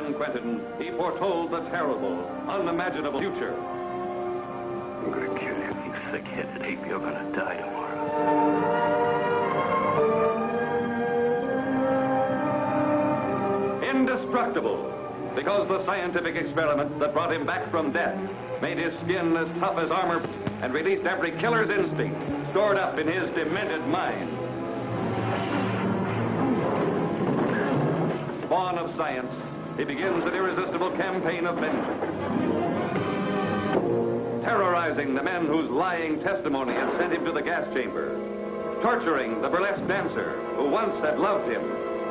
young Quentin, he foretold the terrible, unimaginable future. I'm gonna kill you, you thick-headed ape. You're gonna die tomorrow. Indestructible, because the scientific experiment that brought him back from death made his skin as tough as armor and released every killer's instinct stored up in his demented mind. Spawn of science, he begins an irresistible campaign of vengeance, terrorizing the men whose lying testimony had sent him to the gas chamber, torturing the burlesque dancer who once had loved him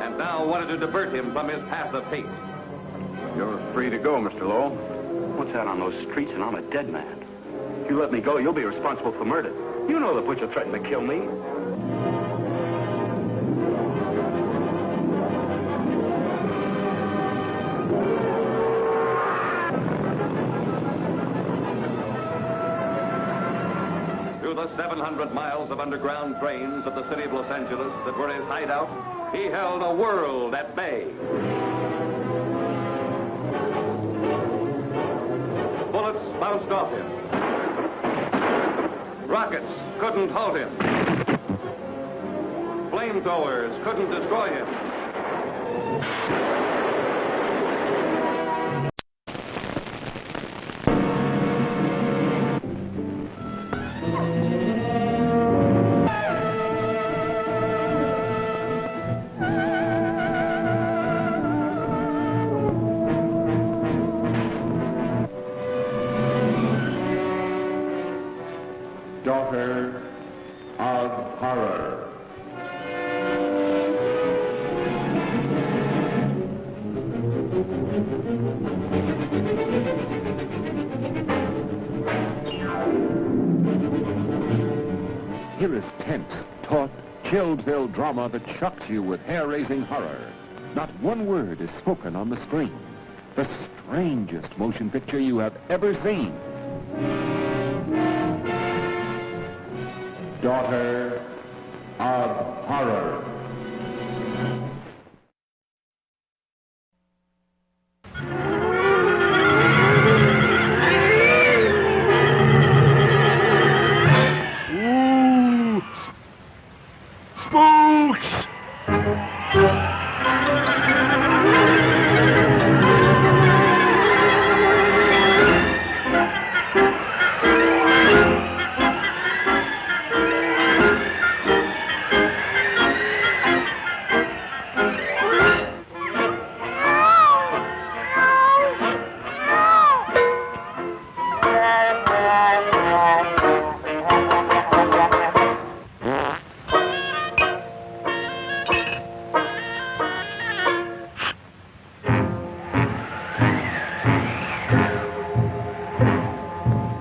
and now wanted to divert him from his path of hate. You're free to go, Mr. Lowell. What's out on those streets and I'm a dead man? If you let me go, you'll be responsible for murder. You know the butcher threatened to kill me. Through the 700 miles of underground trains of the city of Los Angeles that were his hideout, he held a world at bay. Bullets bounced off him. Rockets couldn't halt him. Flamethrowers couldn't destroy him. Daughter of horror. Here is tense, taut, chill-filled drama that shocks you with hair-raising horror. Not one word is spoken on the screen. The strangest motion picture you have ever seen. Daughter of horror. Ooh, spooks!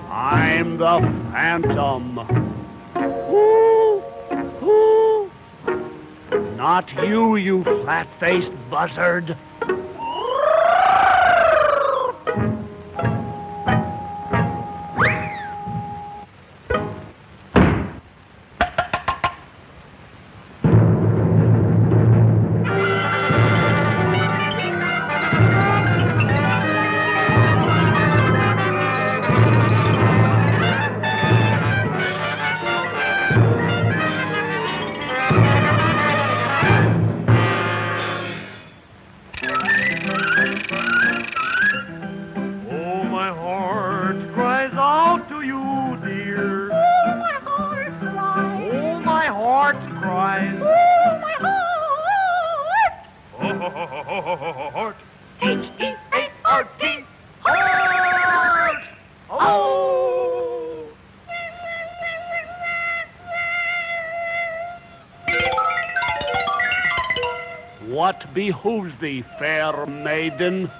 I'm the Phantom. Ooh, ooh. Not you, you flat-faced buzzard. Heart. H-E-A-R-T. Heart. Oh. What behooves thee, fair maiden?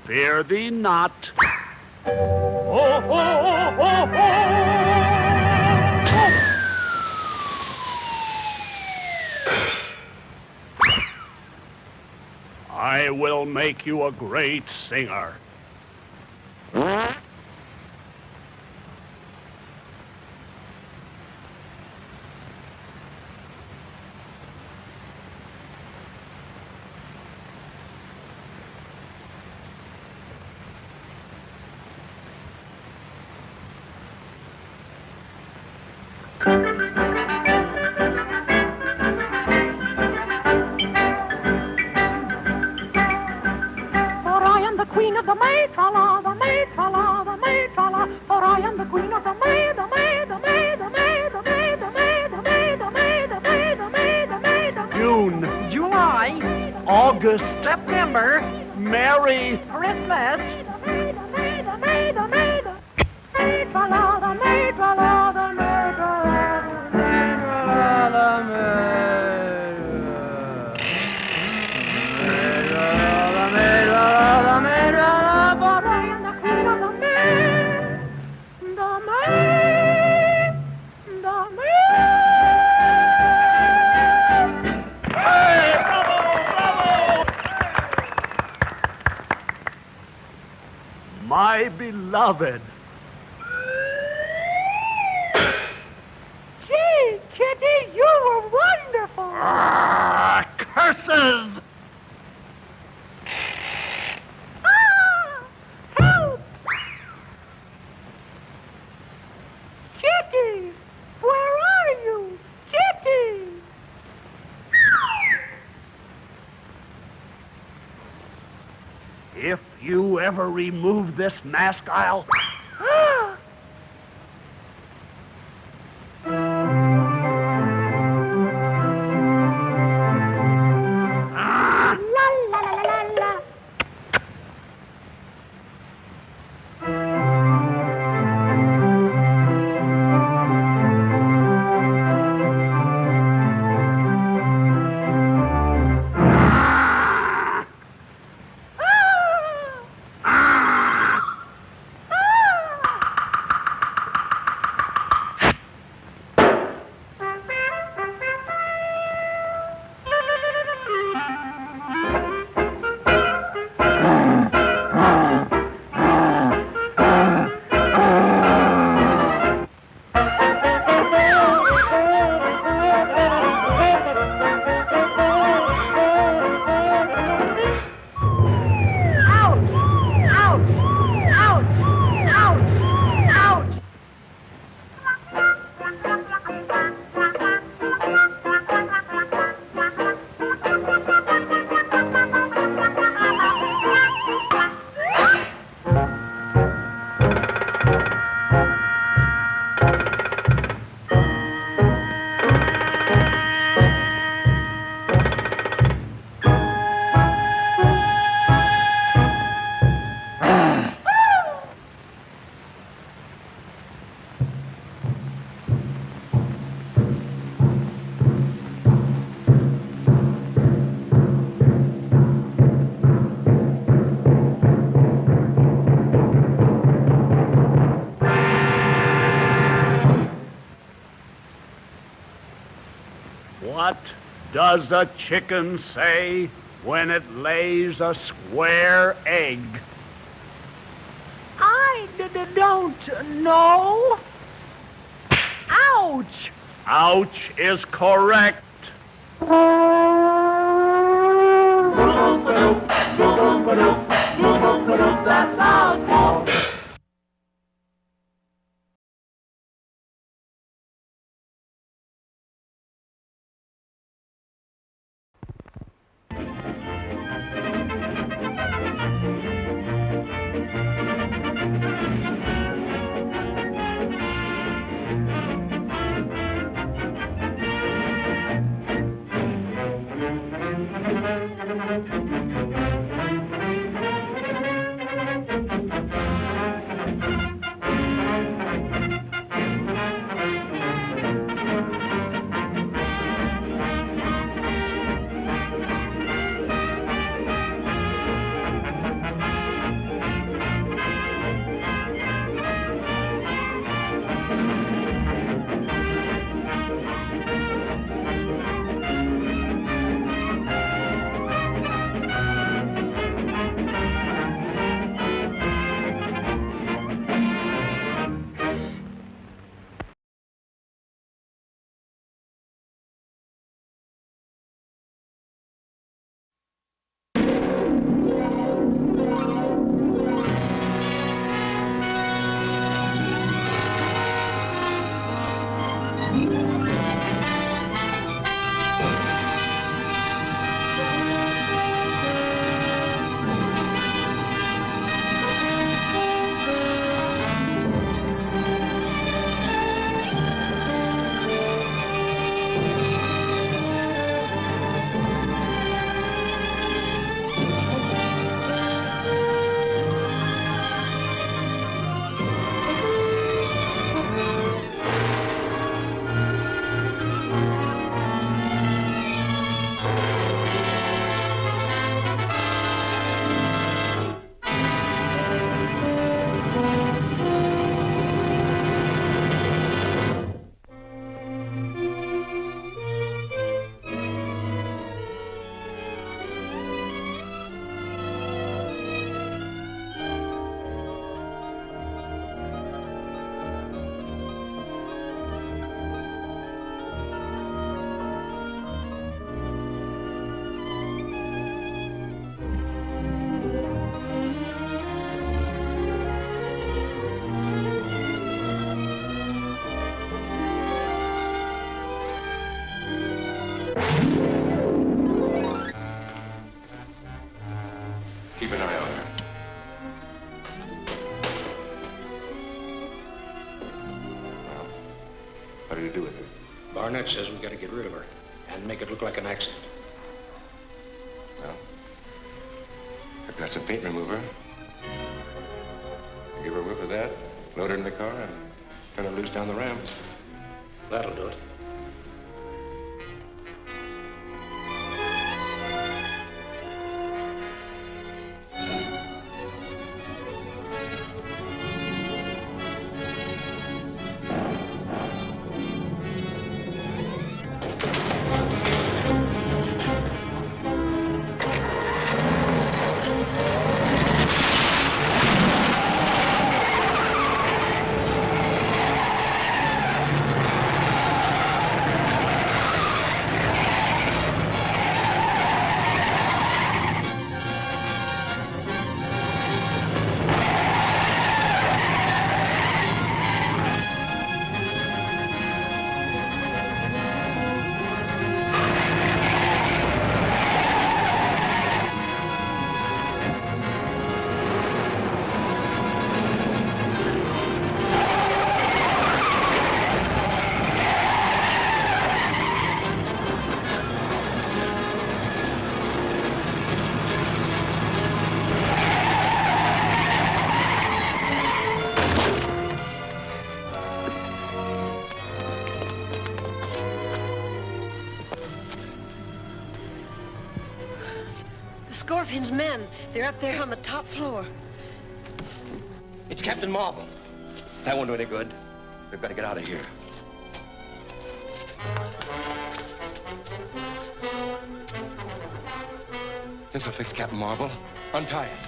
Fear thee not. Oh, oh, oh, oh, oh. I will make you a great singer. the queen of the May, tra-la, the May, tra-la, the May, tra-la. For I am the queen of the May, the May, the May, the May, the May, the May, the May, the May, the May, the May, the May, the May. June, July, August, September, Merry The Christmas. May, the May, the May, the May, the May, tra-la, the May, tra-la, the May, tra-la, the May, tra-la, the May. My beloved. Gee, Kitty, you were wonderful. Curses! Help! Kitty, where are you? Kitty! If you ever remove this mask, I'll... La la la la la la. What does a chicken say when it lays a square egg? I don't know. Ouch! Ouch is correct. That's out. going to do with her? Barnett says we got to get rid of her and make it look like an accident. Well, I've got some paint remover. Give her a whiff of that, load her in the car, and turn her loose down the ramp. That'll do it. Scorpion's men. They're up there on the top floor. It's Captain Marvel. That won't do any good. We've got to get out of here. This'll fix Captain Marvel. Untie it.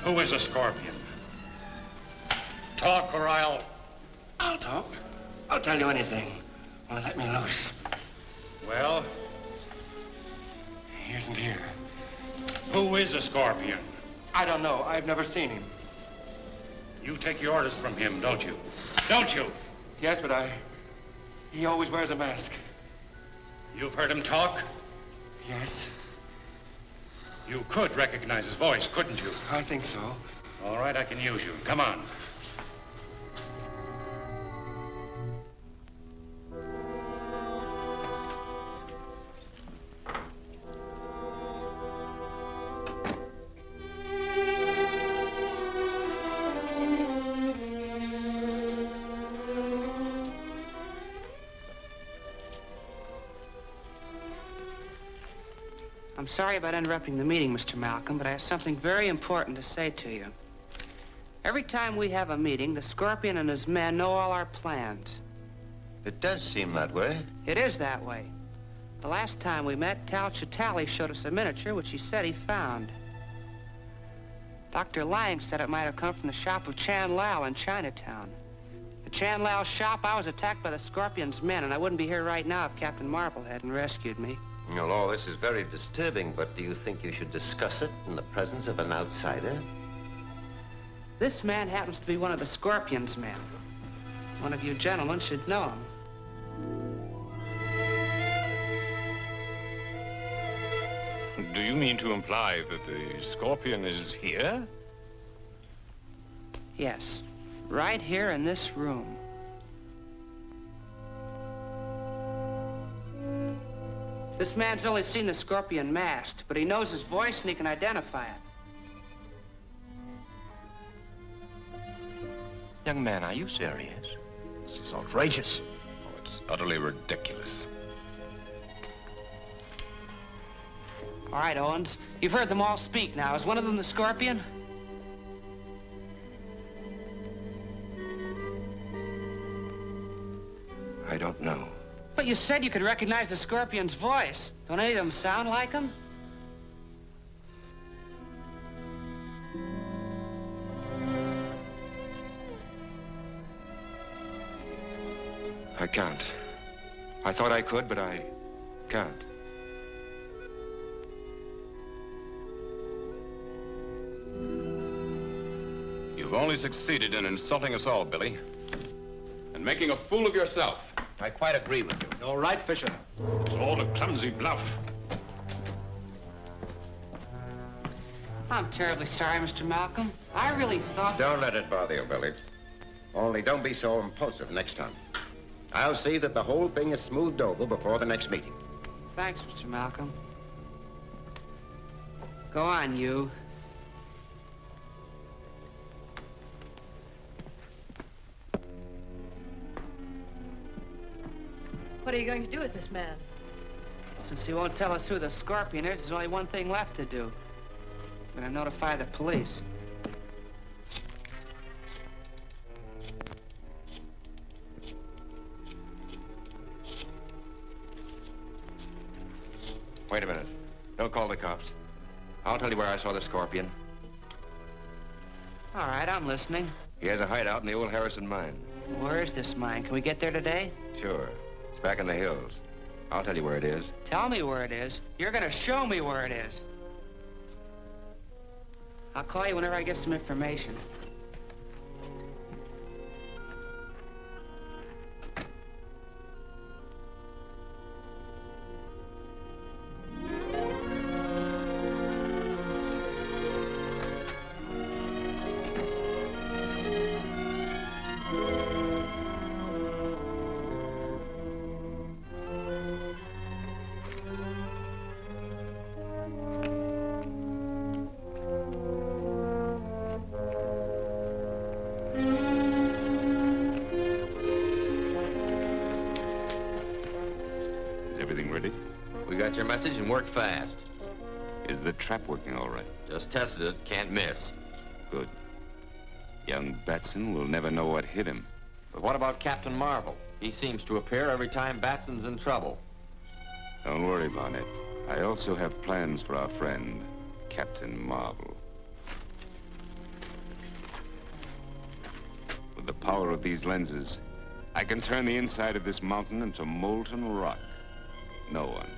Who is a Scorpion? Talk or I'll talk. I'll tell you anything. Well, let me loose. Well? He isn't here. Who is a Scorpion? I don't know. I've never seen him. You take your orders from him, don't you? Don't you? Yes, but he always wears a mask. You've heard him talk? Yes. You could recognize his voice, couldn't you? I think so. All right, I can use you. Come on. I'm sorry about interrupting the meeting, Mr. Malcolm, but I have something very important to say to you. Every time we have a meeting, the Scorpion and his men know all our plans. It does seem that way. It is that way. The last time we met, Tal Chitali showed us a miniature which he said he found. Dr. Lang said it might have come from the shop of Chan Lao in Chinatown. At Chan Lao's shop, I was attacked by the Scorpion's men, and I wouldn't be here right now if Captain Marble hadn't rescued me. Well, all this is very disturbing, but do you think you should discuss it in the presence of an outsider? This man happens to be one of the Scorpion's men. One of you gentlemen should know him. Do you mean to imply that the Scorpion is here? Yes, right here in this room. This man's only seen the Scorpion masked, but he knows his voice and he can identify it. Young man, are you serious? This is outrageous. Oh, it's utterly ridiculous. All right, Owens, you've heard them all speak now. Is one of them the Scorpion? I don't know. But you said you could recognize the Scorpion's voice. Don't any of them sound like him? I can't. I thought I could, but I can't. You've only succeeded in insulting us all, Billy. And making a fool of yourself. I quite agree with you. All right, Fisher. It's all a clumsy bluff. I'm terribly sorry, Mr. Malcolm. I really thought... Don't let it bother you, Billy. Only don't be so impulsive next time. I'll see that the whole thing is smoothed over before the next meeting. Thanks, Mr. Malcolm. Go on, you. What are you going to do with this man? Since he won't tell us who the Scorpion is, there's only one thing left to do. I'm gonna notify the police. Wait a minute. Don't call the cops. I'll tell you where I saw the Scorpion. All right, I'm listening. He has a hideout in the old Harrison mine. Where is this mine? Can we get there today? Sure. It's back in the hills. I'll tell you where it is. Tell me where it is. You're gonna show me where it is. I'll call you whenever I get some information. Your message and work fast. Is the trap working all right? Just tested it. Can't miss. Good. Young Batson will never know what hit him. But what about Captain Marvel? He seems to appear every time Batson's in trouble. Don't worry, Barnett. I also have plans for our friend, Captain Marvel. With the power of these lenses, I can turn the inside of this mountain into molten rock. No one,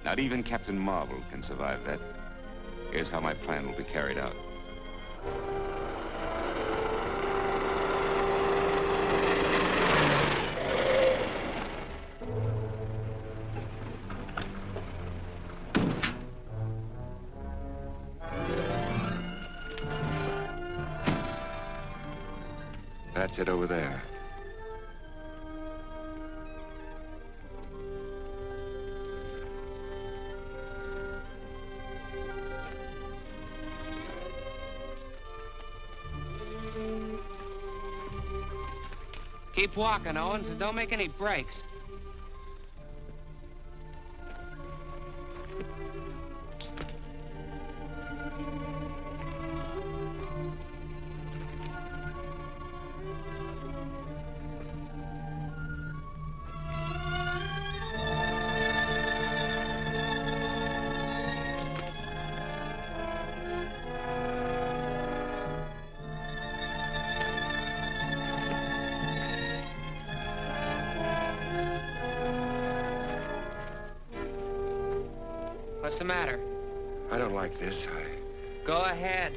not even Captain Marvel, can survive that. Here's how my plan will be carried out. That's it over there. Keep walking, Owens, and don't make any breaks. What's the matter? I don't like this. Go ahead.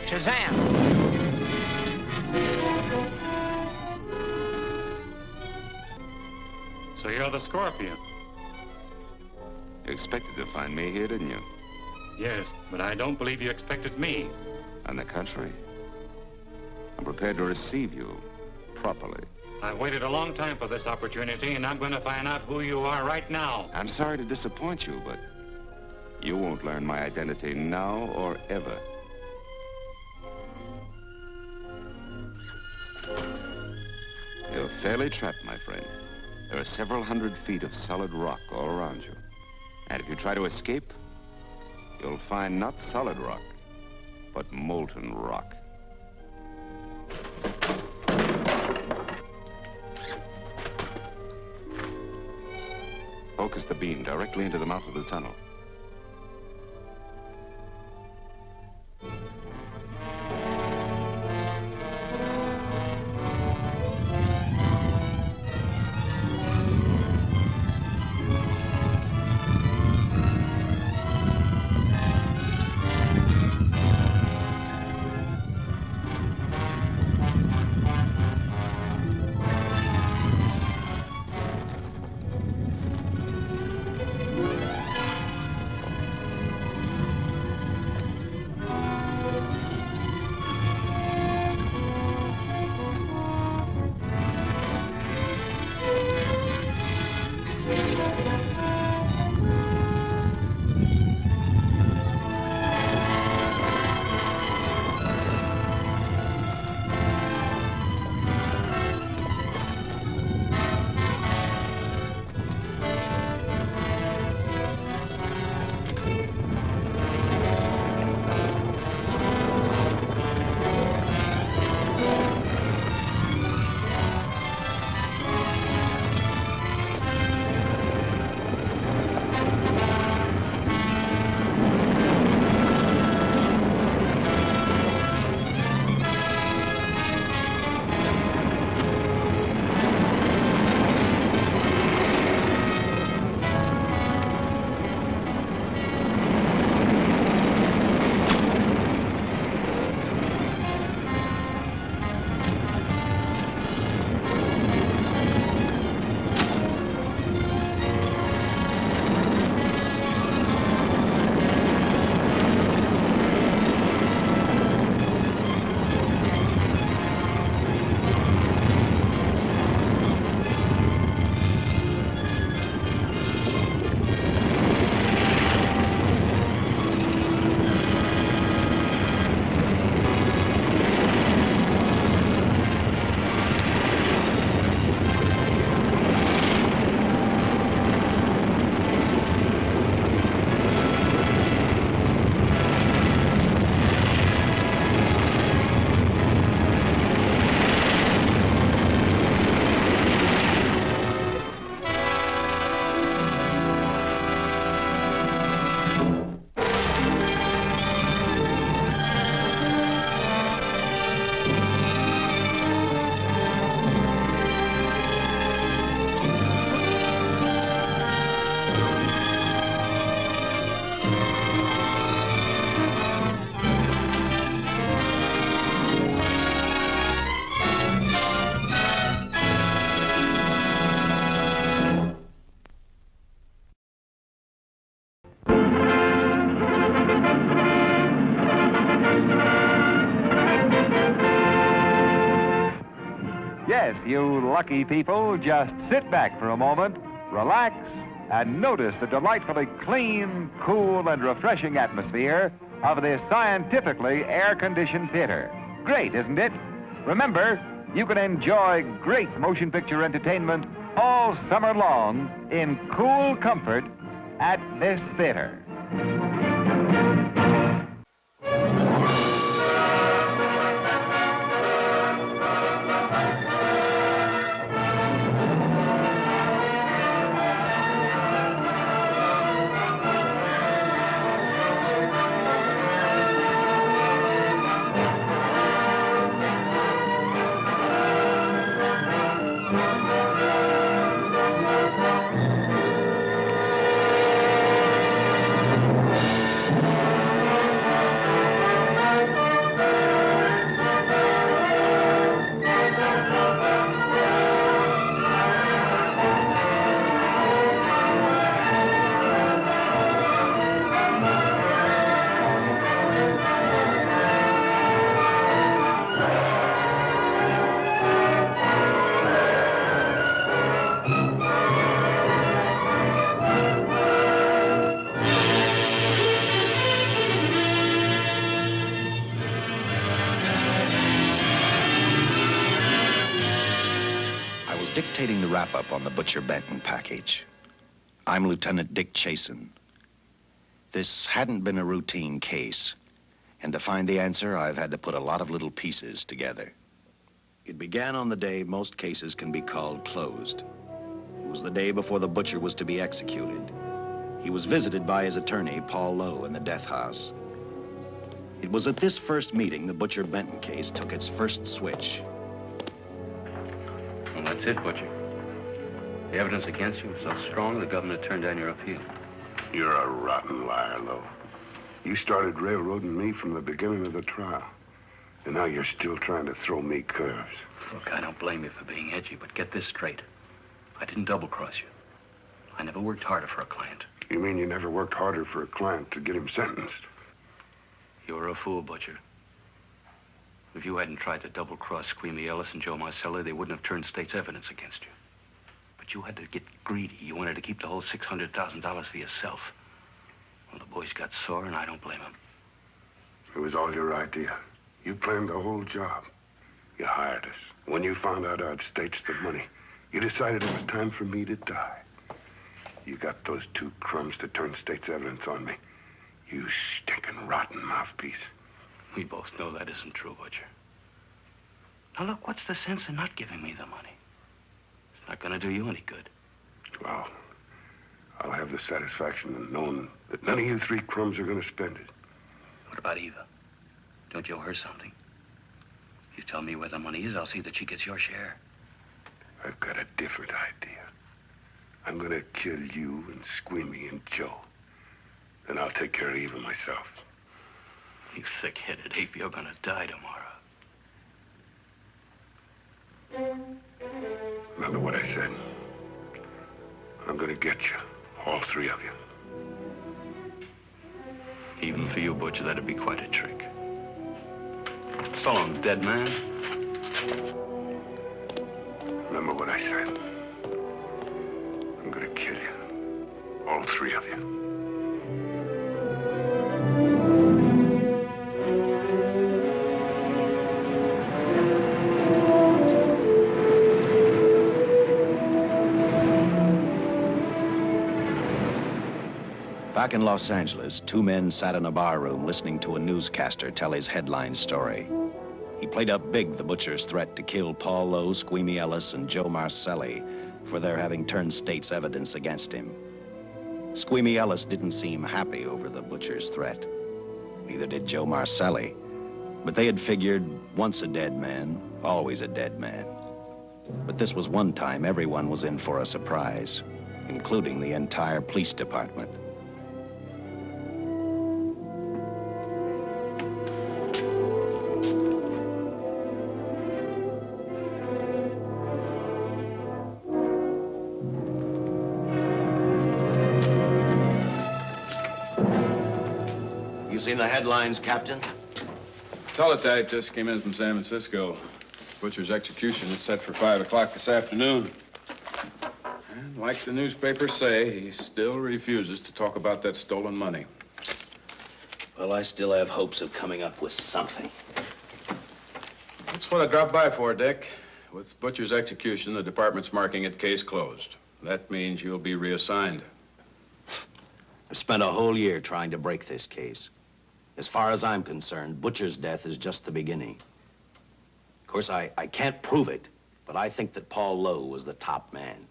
Shazam! So you're the Scorpion? You expected to find me here, didn't you? Yes, but I don't believe you expected me. On the contrary, I'm prepared to receive you properly. I've waited a long time for this opportunity, and I'm going to find out who you are right now. I'm sorry to disappoint you, but you won't learn my identity now or ever. You're fairly trapped, my friend. There are several hundred feet of solid rock all around you. And if you try to escape, you'll find not solid rock, but molten rock. Focus the beam directly into the mouth of the tunnel. Yes, you lucky people, just sit back for a moment, relax, and notice the delightfully clean, cool, and refreshing atmosphere of this scientifically air-conditioned theater. Great, isn't it? Remember, you can enjoy great motion picture entertainment all summer long in cool comfort at this theater. Dictating the wrap-up on the Butcher Benton package. I'm Lieutenant Dick Chasen. This hadn't been a routine case, and to find the answer, I've had to put a lot of little pieces together. It began on the day most cases can be called closed. It was the day before the butcher was to be executed. He was visited by his attorney, Paul Lowe, in the death house. It was at this first meeting the Butcher Benton case took its first switch. Well, that's it, Butcher. The evidence against you was so strong, the governor turned down your appeal. You're a rotten liar, Lowe. You started railroading me from the beginning of the trial. And now you're still trying to throw me curves. Look, I don't blame you for being edgy, but get this straight. I didn't double-cross you. I never worked harder for a client. You mean you never worked harder for a client to get him sentenced? You were a fool, Butcher. If you hadn't tried to double-cross Squeamy Ellis and Joe Marcelli, they wouldn't have turned state's evidence against you. But you had to get greedy. You wanted to keep the whole $600,000 for yourself. Well, the boys got sore, and I don't blame them. It was all your idea. You planned the whole job. You hired us. When you found out I'd staged the money, you decided it was time for me to die. You got those two crumbs to turn state's evidence on me. You stinking rotten mouthpiece. We both know that isn't true, Butcher. Now, look, what's the sense in not giving me the money? It's not going to do you any good. Well, I'll have the satisfaction of knowing that none of you three crumbs are going to spend it. What about Eva? Don't you owe her something? You tell me where the money is, I'll see that she gets your share. I've got a different idea. I'm going to kill you and Squeamy and Joe. Then I'll take care of Eva myself. You thick-headed ape, you're gonna die tomorrow. Remember what I said. I'm gonna get you, all three of you. Even for you, Butcher, that'd be quite a trick. So long, dead man. Remember what I said. I'm gonna kill you, all three of you. Back in Los Angeles, two men sat in a bar room listening to a newscaster tell his headline story. He played up big the butcher's threat to kill Paul Lowe, Squeamy Ellis, and Joe Marcelli for their having turned state's evidence against him. Squeamy Ellis didn't seem happy over the butcher's threat. Neither did Joe Marcelli. But they had figured, once a dead man, always a dead man. But this was one time everyone was in for a surprise, including the entire police department. You seen the headlines, Captain? Teletype just came in from San Francisco. Butcher's execution is set for 5 o'clock this afternoon. And like the newspapers say, he still refuses to talk about that stolen money. Well, I still have hopes of coming up with something. That's what I dropped by for, Dick. With Butcher's execution, the department's marking it case closed. That means you'll be reassigned. I've spent a whole year trying to break this case. As far as I'm concerned, Butcher's death is just the beginning. Of course, I can't prove it, but I think that Paul Lowe was the top man.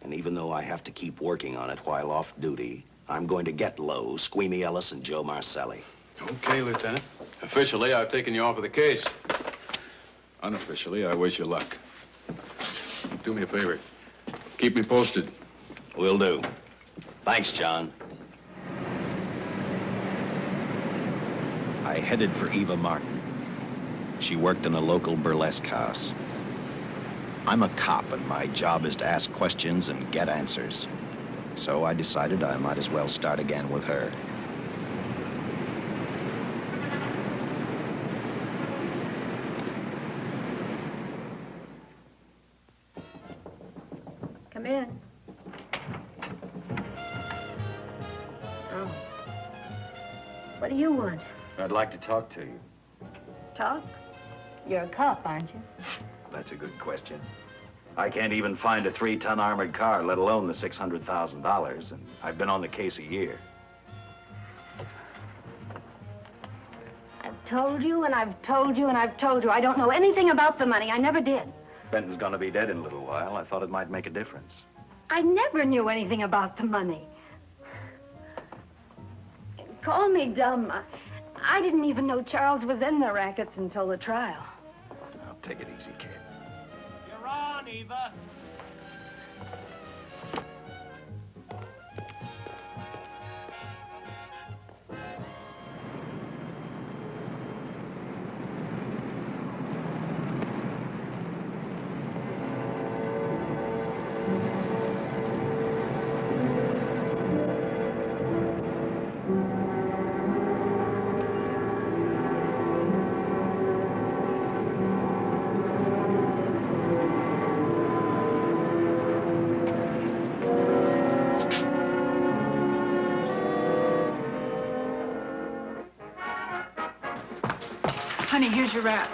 And even though I have to keep working on it while off duty, I'm going to get Lowe, Squeamy Ellis, and Joe Marcelli. Okay, Lieutenant. Officially, I've taken you off of the case. Unofficially, I wish you luck. Do me a favor. Keep me posted. Will do. Thanks, John. I headed for Eva Martin. She worked in a local burlesque house. I'm a cop, and my job is to ask questions and get answers. So I decided I might as well start again with her. Come in. Oh. What do you want? I'd like to talk to you. Talk? You're a cop, aren't you? That's a good question. I can't even find a 3-ton armored car, let alone the $600,000, and I've been on the case a year. I've told you, and I've told you, and I've told you. I don't know anything about the money. I never did. Benton's gonna be dead in a little while. I thought it might make a difference. I never knew anything about the money. Call me dumb. I didn't even know Charles was in the rackets until the trial. Now, take it easy, kid. You're on, Eva. Honey, here's your wrap.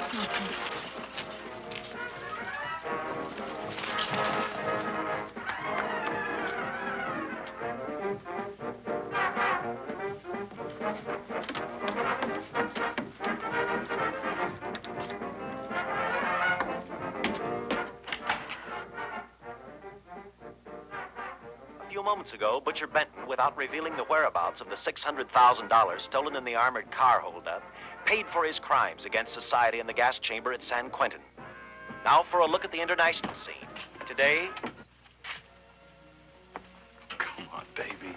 A few moments ago, Butcher Benton, without revealing the whereabouts of the $600,000 stolen in the armored car holdup, paid for his crimes against society in the gas chamber at San Quentin. Now for a look at the international scene. Today... Come on, baby.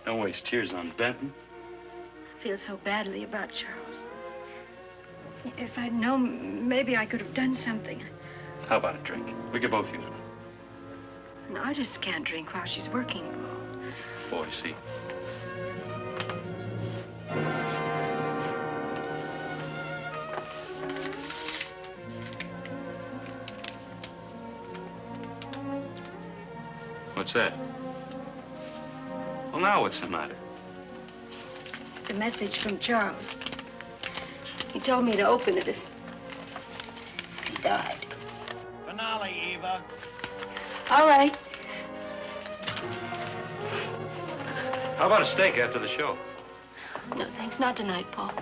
Don't waste tears on Benton. I feel so badly about Charles. If I'd known, maybe I could have done something. How about a drink? We could both use one. An artist can't drink while she's working, Paul. Boy, see. What's that? Well, now what's the matter? It's a message from Charles. He told me to open it if he died. Finale, Eva. All right. How about a steak after the show? No, thanks. Not tonight, Paul.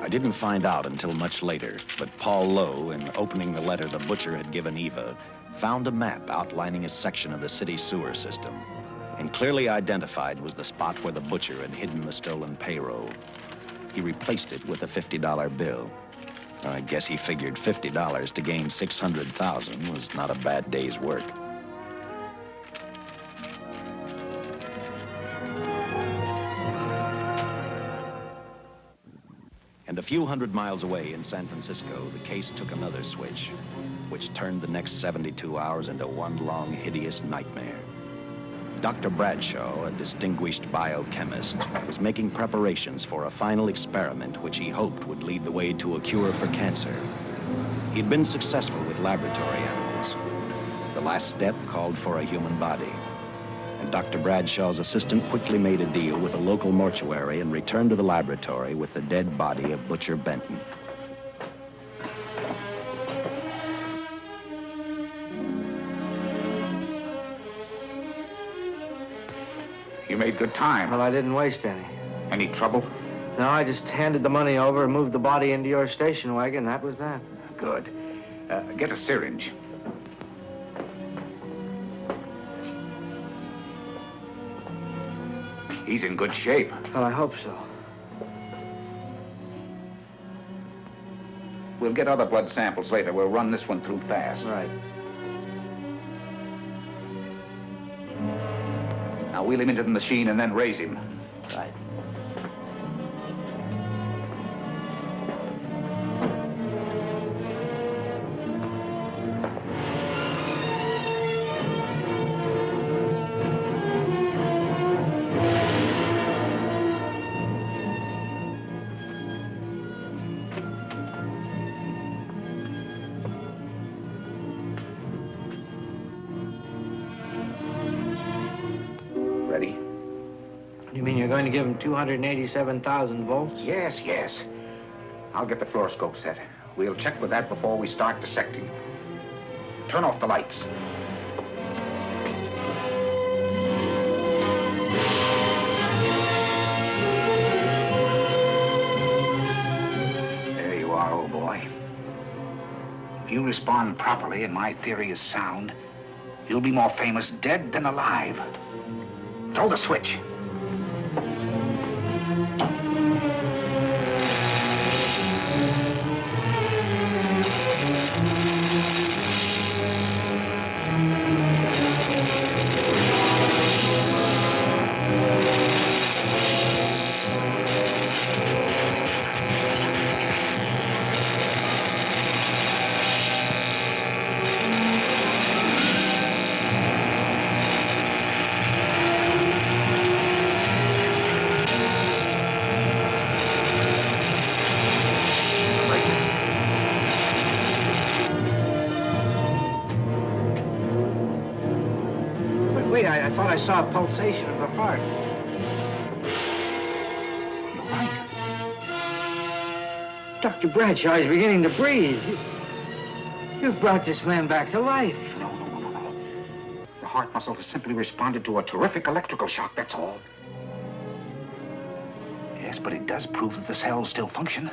I didn't find out until much later, but Paul Lowe, in opening the letter the butcher had given Eva, found a map outlining a section of the city sewer system, and clearly identified was the spot where the butcher had hidden the stolen payroll. He replaced it with a $50 bill. I guess he figured $50 to gain $600,000 was not a bad day's work. And a few hundred miles away in San Francisco, the case took another switch, which turned the next 72 hours into one long, hideous nightmare. Dr. Bradshaw, a distinguished biochemist, was making preparations for a final experiment which he hoped would lead the way to a cure for cancer. He'd been successful with laboratory animals. The last step called for a human body. And Dr. Bradshaw's assistant quickly made a deal with a local mortuary and returned to the laboratory with the dead body of Butcher Benton. You made good time. Well, I didn't waste any. Any trouble? No, I just handed the money over and moved the body into your station wagon. That was that. Good. Get a syringe. He's in good shape. Well, I hope so. We'll get other blood samples later. We'll run this one through fast. Right. Now wheel him into the machine and then raise him. Right. Ready? You mean you're going to give him 287,000 volts? Yes, yes. I'll get the fluoroscope set. We'll check with that before we start dissecting. Turn off the lights. There you are, old boy. If you respond properly and my theory is sound, you'll be more famous dead than alive. Throw the switch. Wait, I thought I saw a pulsation of the heart. You're right. Dr. Bradshaw is beginning to breathe. You've brought this man back to life. No. The heart muscle has simply responded to a terrific electrical shock, that's all. Yes, but it does prove that the cells still function.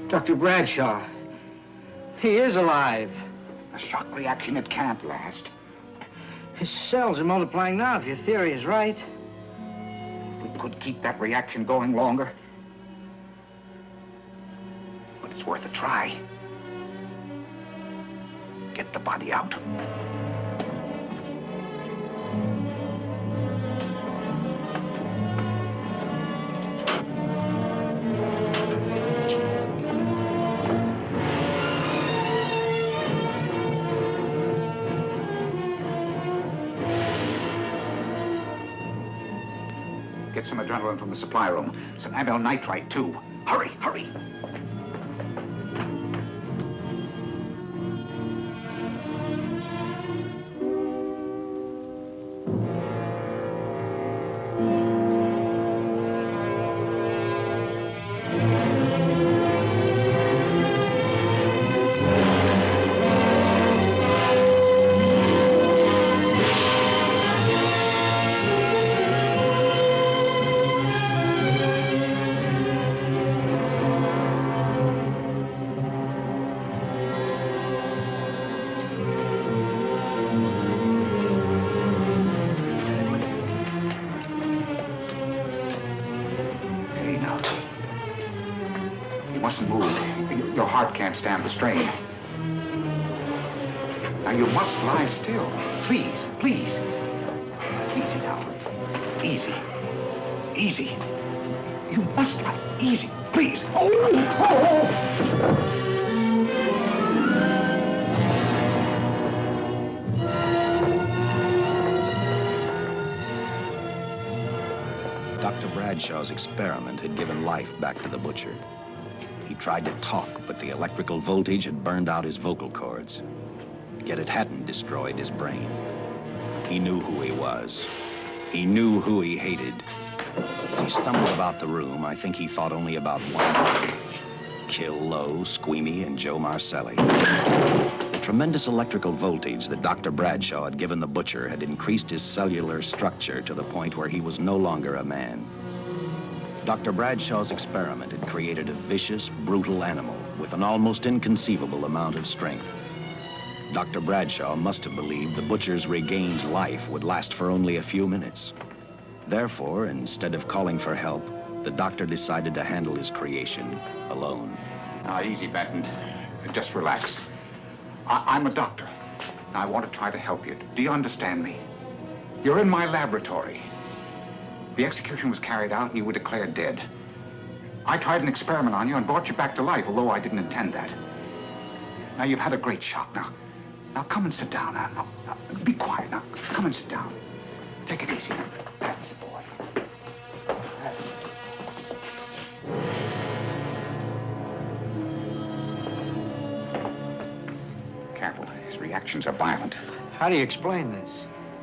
Dr. Bradshaw, he is alive. The shock reaction, it can't last. His cells are multiplying now, if your theory is right. If we could keep that reaction going longer. But it's worth a try. Get the body out. Get some adrenaline from the supply room. Some amyl nitrite, too. Hurry, hurry. You mustn't move. Your heart can't stand the strain. Now, you must lie still. Please, please. Easy now. Easy. Easy. You must lie. Easy. Please. Oh! Bradshaw's experiment had given life back to the butcher. He tried to talk, but the electrical voltage had burned out his vocal cords. Yet it hadn't destroyed his brain. He knew who he was. He knew who he hated. As he stumbled about the room, I think he thought only about one thing: kill Lowe, Squeamy, and Joe Marcelli. The tremendous electrical voltage that Dr. Bradshaw had given the butcher had increased his cellular structure to the point where he was no longer a man. Dr. Bradshaw's experiment had created a vicious, brutal animal with an almost inconceivable amount of strength. Dr. Bradshaw must have believed the butcher's regained life would last for only a few minutes. Therefore, instead of calling for help, the doctor decided to handle his creation alone. Now, easy, Benton. Just relax. I'm a doctor. I want to try to help you. Do you understand me? You're in my laboratory. The execution was carried out and you were declared dead. I tried an experiment on you and brought you back to life, although I didn't intend that. Now, you've had a great shock. Now, come and sit down. Now, be quiet. Now, come and sit down. Take it easy. That's the boy. Careful. His reactions are violent. How do you explain this?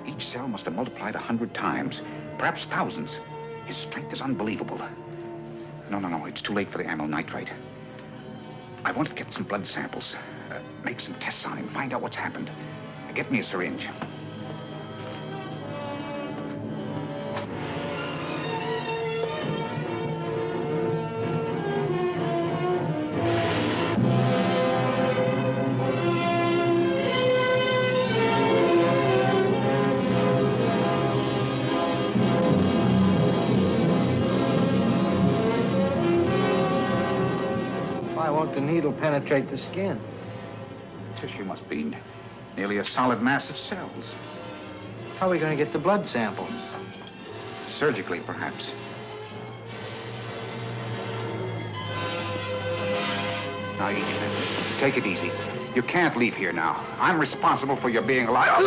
Each cell must have multiplied 100 times, perhaps thousands. His strength is unbelievable. No. It's too late for the amyl nitrite. I want to get some blood samples, make some tests on him, find out what's happened. Get me a syringe. Why won't the needle penetrate the skin? Tissue must be nearly a solid mass of cells. How are we going to get the blood sample? Surgically, perhaps. Now, easy, man. Take it easy. You can't leave here now. I'm responsible for your being alive.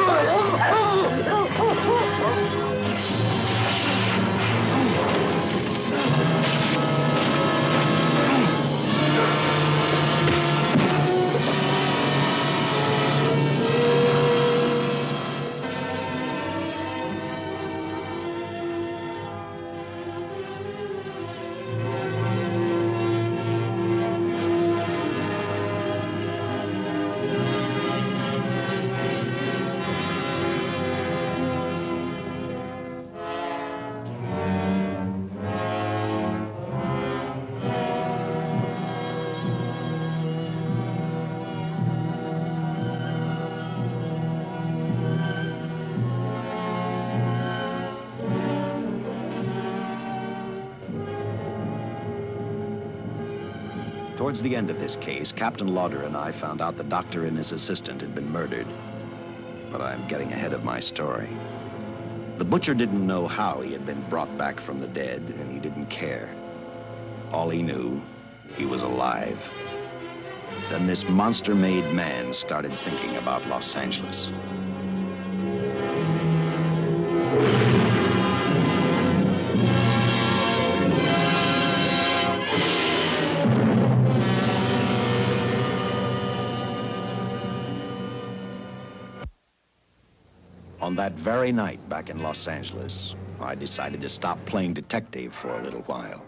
Towards the end of this case, Captain Lauder and I found out the doctor and his assistant had been murdered. But I'm getting ahead of my story. The butcher didn't know how he had been brought back from the dead, and he didn't care. All he knew, he was alive. Then this monster-made man started thinking about Los Angeles. On that very night back in Los Angeles, I decided to stop playing detective for a little while.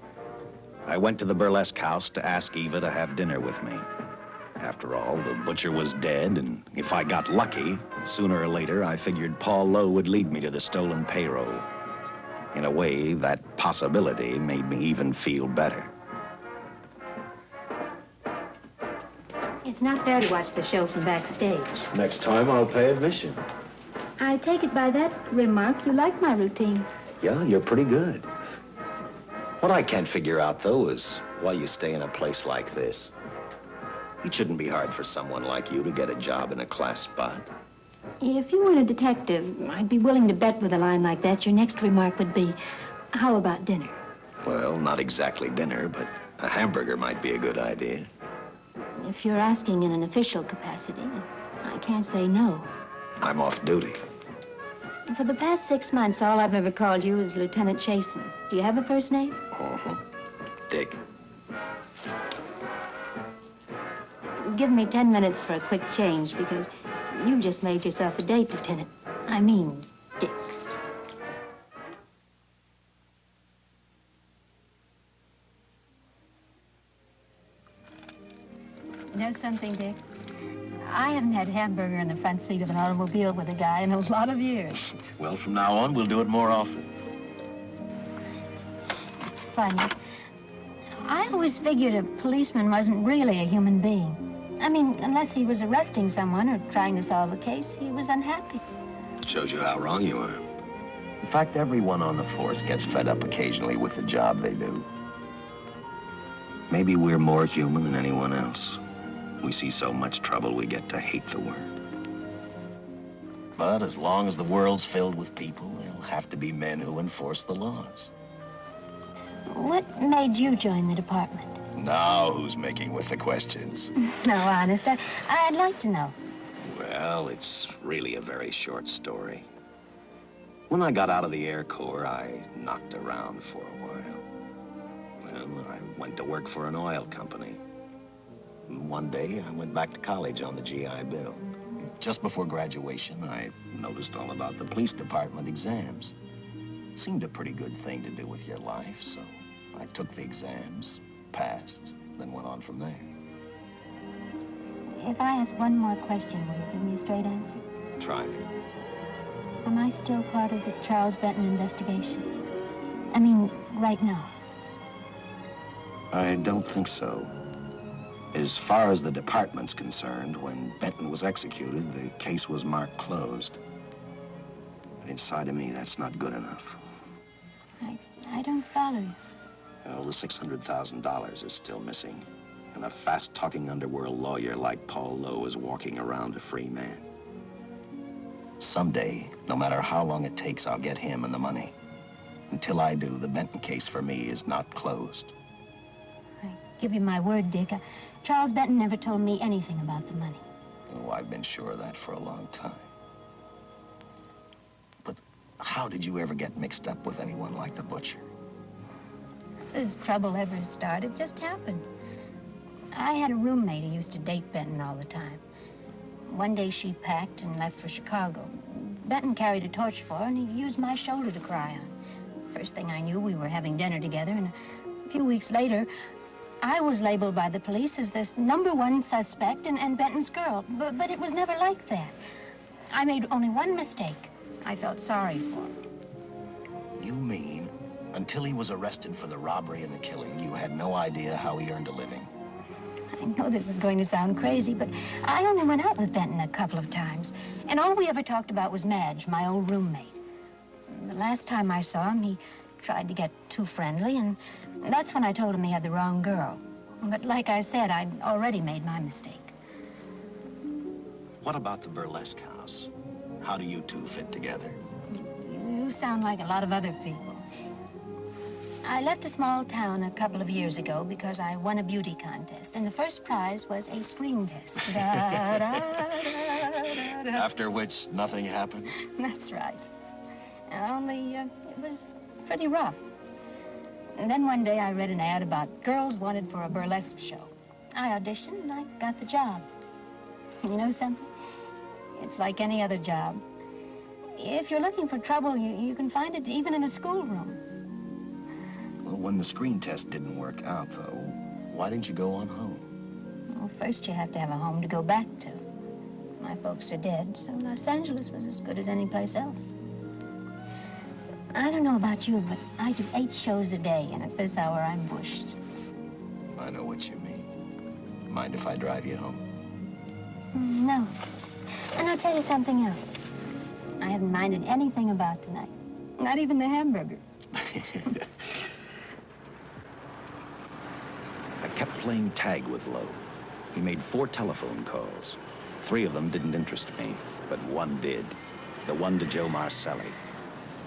I went to the burlesque house to ask Eva to have dinner with me. After all, the butcher was dead, and if I got lucky, sooner or later, I figured Paul Lowe would lead me to the stolen payroll. In a way, that possibility made me even feel better. It's not fair to watch the show from backstage. Next time, I'll pay admission. I take it by that remark you like my routine. Yeah, you're pretty good. What I can't figure out, though, is why you stay in a place like this. It shouldn't be hard for someone like you to get a job in a class spot. If you weren't a detective, I'd be willing to bet with a line like that your next remark would be, how about dinner? Well, not exactly dinner, but a hamburger might be a good idea. If you're asking in an official capacity, I can't say no. I'm off duty. For the past 6 months, all I've ever called you is Lieutenant Chasen. Do you have a first name? Uh-huh. Dick. Give me 10 minutes for a quick change, because you just made yourself a date, Lieutenant. I mean, Dick. You know something, Dick? I haven't had hamburger in the front seat of an automobile with a guy in a lot of years. Well, from now on, we'll do it more often. It's funny. I always figured a policeman wasn't really a human being. I mean, unless he was arresting someone or trying to solve a case, he was unhappy. Shows you how wrong you are. In fact, everyone on the force gets fed up occasionally with the job they do. Maybe we're more human than anyone else. We see so much trouble, we get to hate the word. But as long as the world's filled with people, there'll have to be men who enforce the laws. What made you join the department? Now who's making with the questions? No, honest, I'd like to know. Well, it's really a very short story. When I got out of the Air Corps, I knocked around for a while. Then I went to work for an oil company. One day, I went back to college on the GI Bill. Just before graduation, I noticed all about the police department exams. Seemed a pretty good thing to do with your life, so I took the exams, passed, then went on from there. If I ask one more question, will you give me a straight answer? Try me. Am I still part of the Charles Benton investigation? I mean, right now. I don't think so. As far as the department's concerned, when Benton was executed, the case was marked closed. But inside of me, that's not good enough. I don't follow you. Well, the $600,000 is still missing. And a fast-talking underworld lawyer like Paul Lowe is walking around a free man. Someday, no matter how long it takes, I'll get him and the money. Until I do, the Benton case for me is not closed. I give you my word, Dick. Charles Benton never told me anything about the money. Oh, I've been sure of that for a long time. But how did you ever get mixed up with anyone like the butcher? As trouble ever started, it just happened. I had a roommate who used to date Benton all the time. One day she packed and left for Chicago. Benton carried a torch for her, and he used my shoulder to cry on. First thing I knew, we were having dinner together, and a few weeks later, I was labeled by the police as this #1 suspect and Benton's girl, but it was never like that. I made only one mistake. I felt sorry for him. You mean, until he was arrested for the robbery and the killing, you had no idea how he earned a living? I know this is going to sound crazy, but I only went out with Benton a couple of times, and all we ever talked about was Madge, my old roommate. The last time I saw him, he tried to get too friendly, and that's when I told him he had the wrong girl. But like I said, I'd already made my mistake. What about the burlesque house? How do you two fit together? You sound like a lot of other people. I left a small town a couple of years ago because I won a beauty contest, and the first prize was a screen test. Da, da, da, da, da. After which, nothing happened? That's right. Only, it was pretty rough. And then one day I read an ad about girls wanted for a burlesque show. I auditioned and I got the job. You know something? It's like any other job. If you're looking for trouble, you can find it even in a schoolroom. Well, when the screen test didn't work out, though, why didn't you go on home? Well, first you have to have a home to go back to. My folks are dead, so Los Angeles was as good as any place else. I don't know about you, but I do 8 shows a day, and at this hour, I'm bushed. I know what you mean. Mind if I drive you home? No. And I'll tell you something else. I haven't minded anything about tonight. Not even the hamburger. I kept playing tag with Lowe. He made 4 telephone calls. 3 of them didn't interest me, but one did. The one to Joe Marcelli.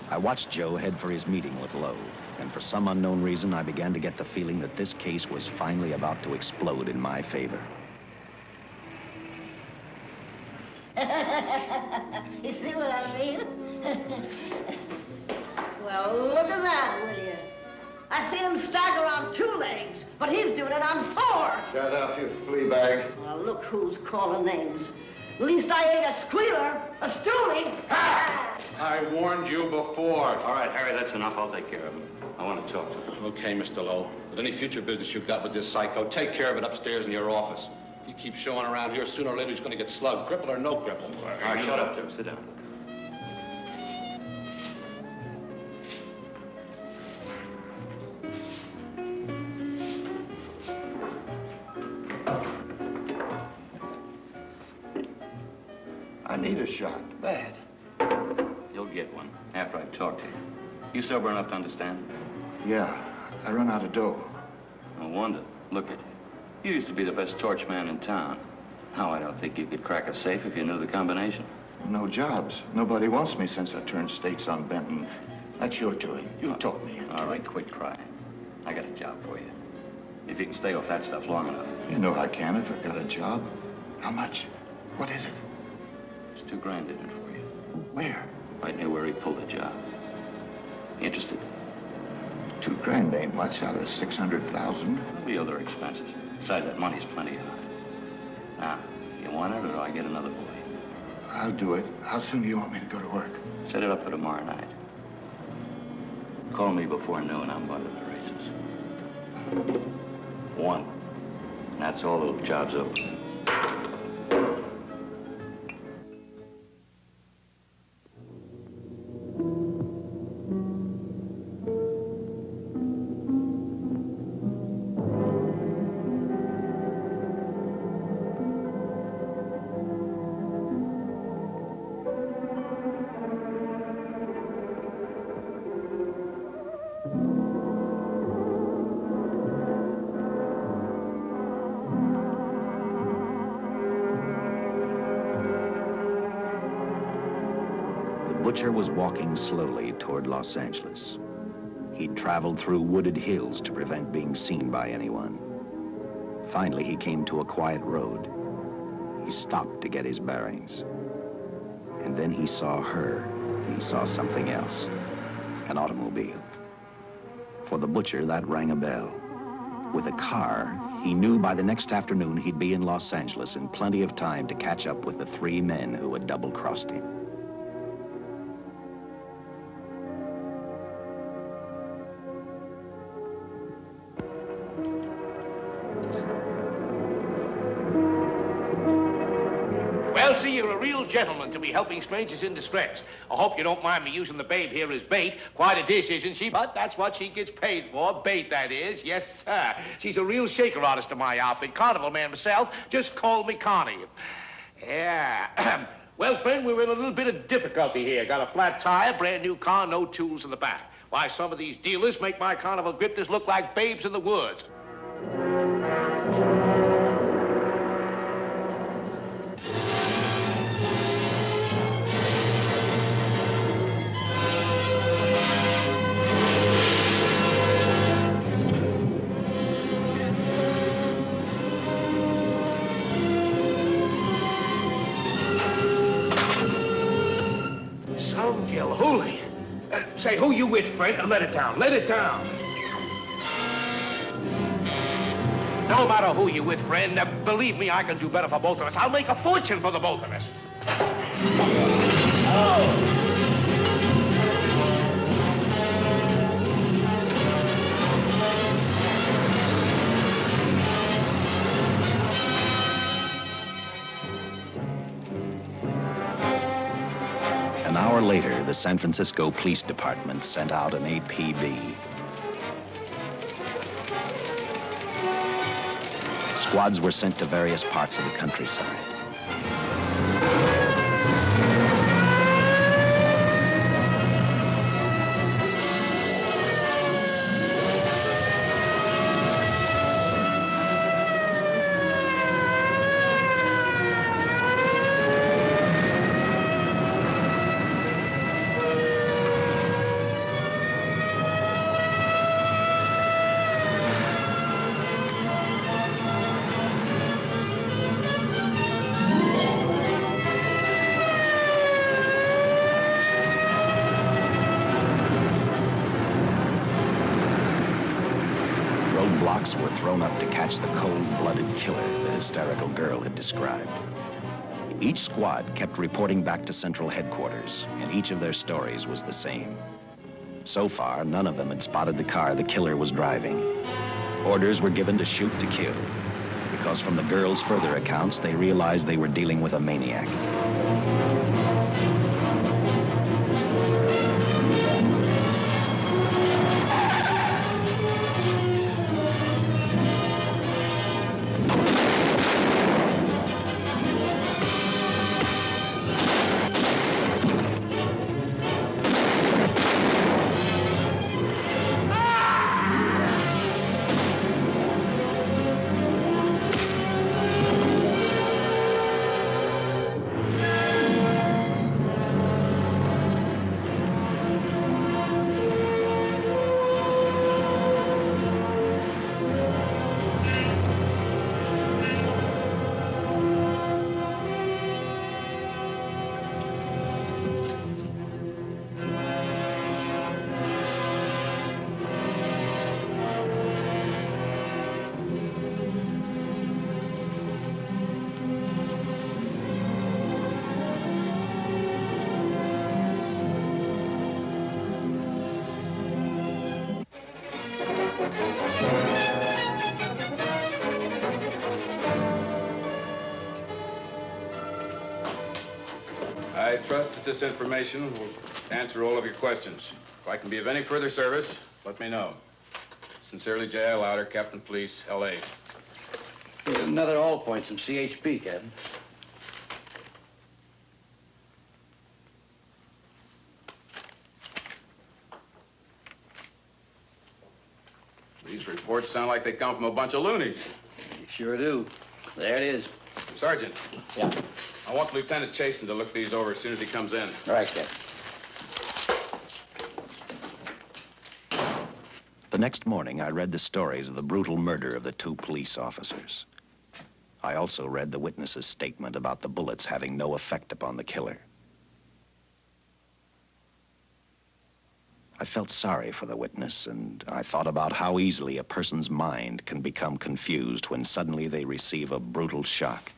I watched Joe head for his meeting with Lowe, and for some unknown reason, I began to get the feeling that this case was finally about to explode in my favor. You see what I mean? Well, look at that, will you? I seen him stagger on 2 legs, but he's doing it on 4. Shut up, you flea bag. Well, look who's calling names. At least I ain't a squealer, a stoolie. I warned you before. All right, Harry, that's enough. I'll take care of him. I want to talk to him. Okay, Mr. Lowe. With any future business you've got with this psycho, take care of it upstairs in your office. If you keep showing around here, sooner or later he's going to get slugged, cripple or no cripple. All right, shut up, Jim. Sit down. I need a shot, bad. You'll get one after I talk to you. You sober enough to understand? Yeah, I run out of dough. No wonder. Look at you. You used to be the best torch man in town. Now I don't think you could crack a safe if you knew the combination. No jobs. Nobody wants me since I turned stakes on Benton. That's your doing. You told me. All right, quit crying. I got a job for you. If you can stay off that stuff long enough. You know I can if I've got a job. How much? What is it? There's $2 grand in it for you. Where? Right near where he pulled the job. Interested? $2 grand ain't much out of 600,000. There'll be other expenses. Besides, that money's plenty of. Now, you want it or do I get another boy? I'll do it. How soon do you want me to go to work? Set it up for tomorrow night. Call me before noon. I'm going to the races. 1. That's all. The job's over. The butcher was walking slowly toward Los Angeles. He'd traveled through wooded hills to prevent being seen by anyone. Finally, he came to a quiet road. He stopped to get his bearings. And then he saw her. He saw something else. An automobile. For the butcher, that rang a bell. With a car, he knew by the next afternoon he'd be in Los Angeles in plenty of time to catch up with the 3 men who had double-crossed him. Well, see, you're a real gentleman to be helping strangers in distress. I hope you don't mind me using the babe here as bait. Quite a dish, isn't she? But that's what she gets paid for. Bait, that is. Yes, sir. She's a real shaker artist of my outfit. Carnival man myself. Just call me Connie. Yeah. Well, friend, we're in a little bit of difficulty here. Got a flat tire, brand new car, no tools in the back. Why, some of these dealers make my carnival grifters look like babes in the woods. Some Gilhooly. Say, who you with, friend? Let it down. Let it down. No matter who you with, friend, believe me, I can do better for both of us. I'll make a fortune for the both of us. Oh! An hour later, the San Francisco Police Department sent out an APB. Squads were sent to various parts of the countryside. blocks were thrown up to catch the cold-blooded killer the hysterical girl had described. Each squad kept reporting back to Central Headquarters, and each of their stories was the same. So far, none of them had spotted the car the killer was driving. Orders were given to shoot to kill, because from the girls' further accounts, they realized they were dealing with a maniac. I trust that this information will answer all of your questions. If I can be of any further service, let me know. Sincerely, J.I. Louder, Captain Police, L.A. Here's another all points from CHP, Captain. These reports sound like they come from a bunch of loonies. You sure do. There it is. Sergeant. Yeah. I want Lieutenant Chasen to look these over as soon as he comes in. All right, Captain. The next morning, I read the stories of the brutal murder of the 2 police officers. I also read the witness's statement about the bullets having no effect upon the killer. I felt sorry for the witness, and I thought about how easily a person's mind can become confused when suddenly they receive a brutal shock.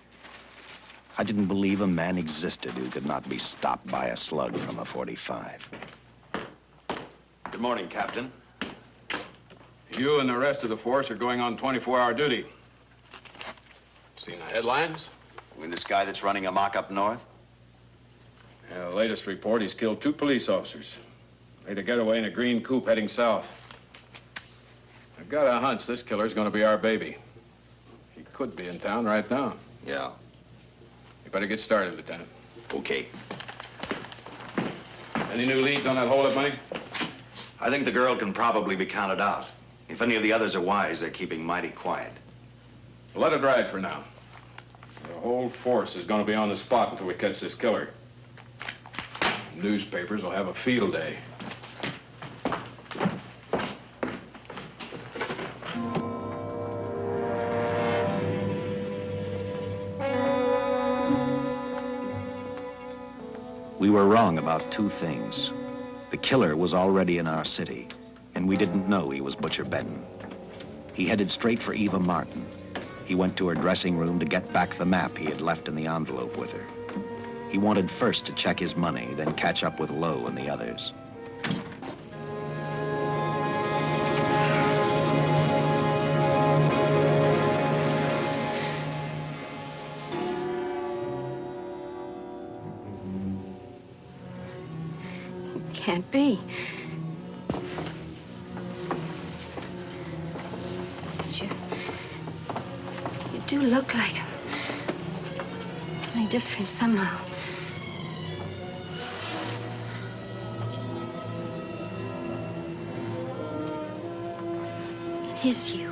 I didn't believe a man existed who could not be stopped by a slug from a .45. Good morning, Captain. You and the rest of the force are going on 24-hour duty. Seen the headlines? You mean this guy that's running amok up north? Yeah, the latest report, he's killed 2 police officers. Made a getaway in a green coupe heading south. I've got a hunch this killer's gonna be our baby. He could be in town right now. Yeah. You better get started, Lieutenant. Okay. Any new leads on that hold-up money? I think the girl can probably be counted out. If any of the others are wise, they're keeping mighty quiet. Let it ride for now. The whole force is going to be on the spot until we catch this killer. Newspapers will have a field day. We were wrong about 2 things. The killer was already in our city, and we didn't know he was Butcher Benton. He headed straight for Eva Martin. He went to her dressing room to get back the map he had left in the envelope with her. He wanted first to check his money, then catch up with Lowe and the others. Can't be. But you do look like him. Only different somehow. It is you.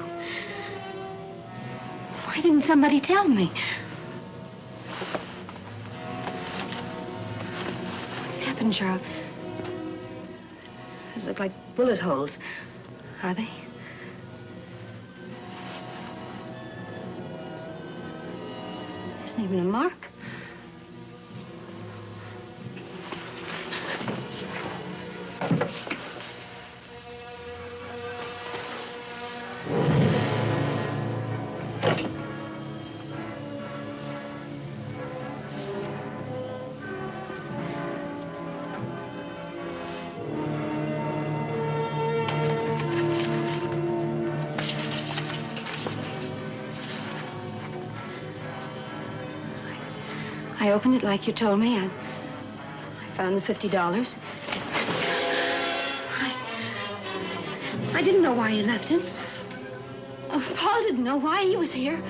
Why didn't somebody tell me? What's happened, Charles? Those look like bullet holes. Are they? There isn't even a mark. I opened it like you told me. I found the $50. I didn't know why you left him. Paul didn't know why he was here.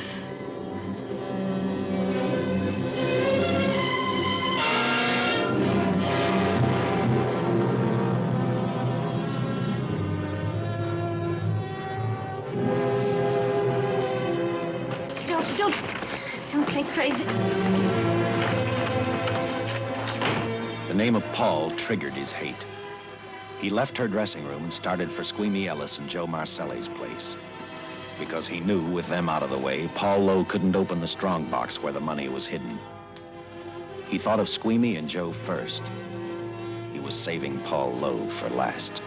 Don't think crazy. The name of Paul triggered his hate. He left her dressing room and started for Squeamy Ellis and Joe Marcelli's place. Because he knew, with them out of the way, Paul Lowe couldn't open the strong box where the money was hidden. He thought of Squeamy and Joe first. He was saving Paul Lowe for last.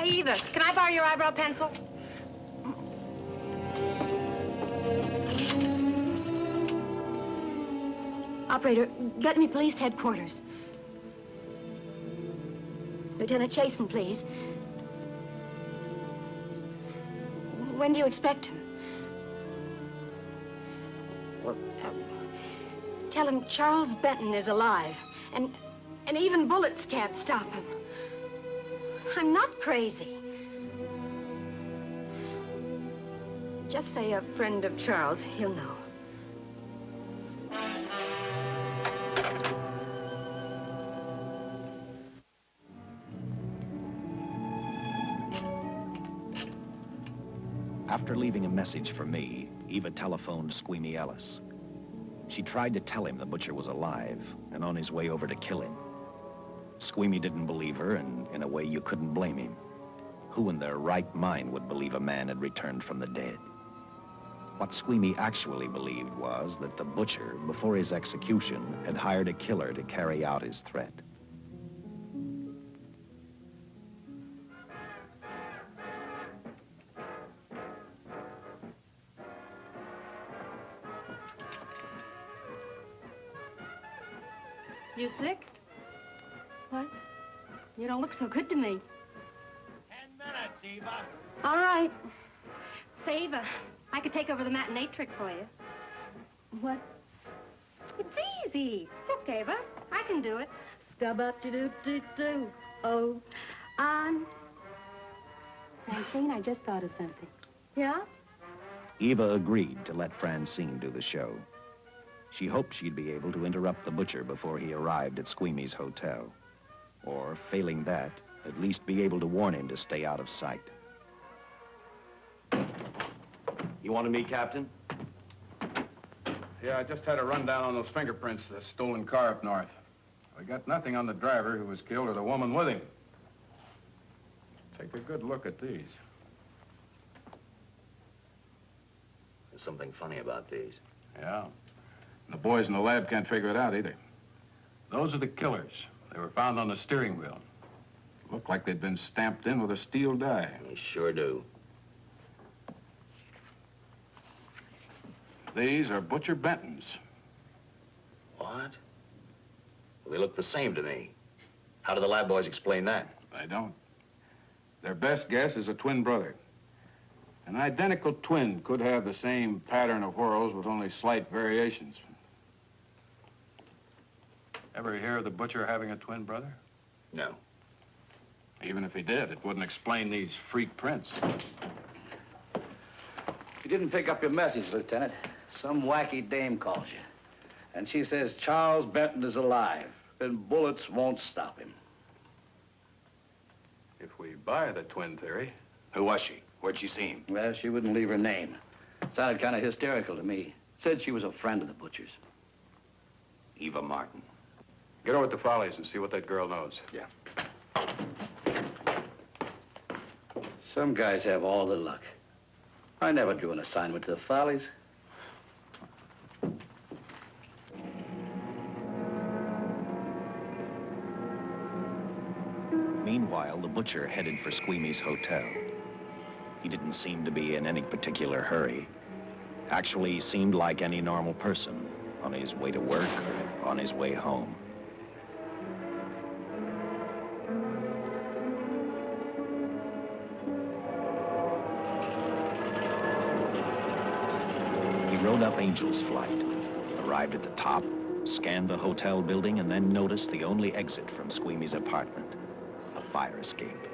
Eva, can I borrow your eyebrow pencil? Operator, get me police headquarters. Lieutenant Chasen, please. When do you expect him? Well, tell him Charles Benton is alive, and even bullets can't stop him. I'm not crazy. Just say a friend of Charles. He'll know. After leaving a message for me, Eva telephoned Squeamy Ellis. She tried to tell him the butcher was alive and on his way over to kill him. Squeamy didn't believe her, and in a way you couldn't blame him. Who in their right mind would believe a man had returned from the dead? What Squeamy actually believed was that the butcher, before his execution, had hired a killer to carry out his threat. You sick? What? You don't look so good to me. 10 minutes, Eva. All right. Say, Eva, I could take over the matinee trick for you. What? It's easy. Look, Eva, I can do it. Scub-up-de-doo-doo-doo. Oh, on. Francine, I just thought of something. Yeah? Eva agreed to let Francine do the show. She hoped she'd be able to interrupt the butcher before he arrived at Squeamy's hotel. Or, failing that, at least be able to warn him to stay out of sight. You wanted me, Captain? Yeah, I just had a rundown on those fingerprints of the stolen car up north. We got nothing on the driver who was killed or the woman with him. Take a good look at these. There's something funny about these. Yeah. And the boys in the lab can't figure it out either. Those are the killers. They were found on the steering wheel. Looked like they'd been stamped in with a steel die. They sure do. These are Butcher Benton's. What? Well, they look the same to me. How do the lab boys explain that? They don't. Their best guess is a twin brother. An identical twin could have the same pattern of whorls with only slight variations. Ever hear of the butcher having a twin brother? No. Even if he did, it wouldn't explain these freak prints. You didn't pick up your message, Lieutenant. Some wacky dame calls you. And she says Charles Benton is alive, and bullets won't stop him. If we buy the twin theory. Who was she? Where'd she see him? Well, she wouldn't leave her name. Sounded kind of hysterical to me. Said she was a friend of the butcher's. Eva Martin. Get over at the Follies and see what that girl knows. Yeah. Some guys have all the luck. I never drew an assignment to the Follies. Meanwhile, the butcher headed for Squeamy's hotel. He didn't seem to be in any particular hurry. Actually, he seemed like any normal person, on his way to work or on his way home. He rode up Angel's Flight, arrived at the top, scanned the hotel building, and then noticed the only exit from Squeamy's apartment, a fire escape.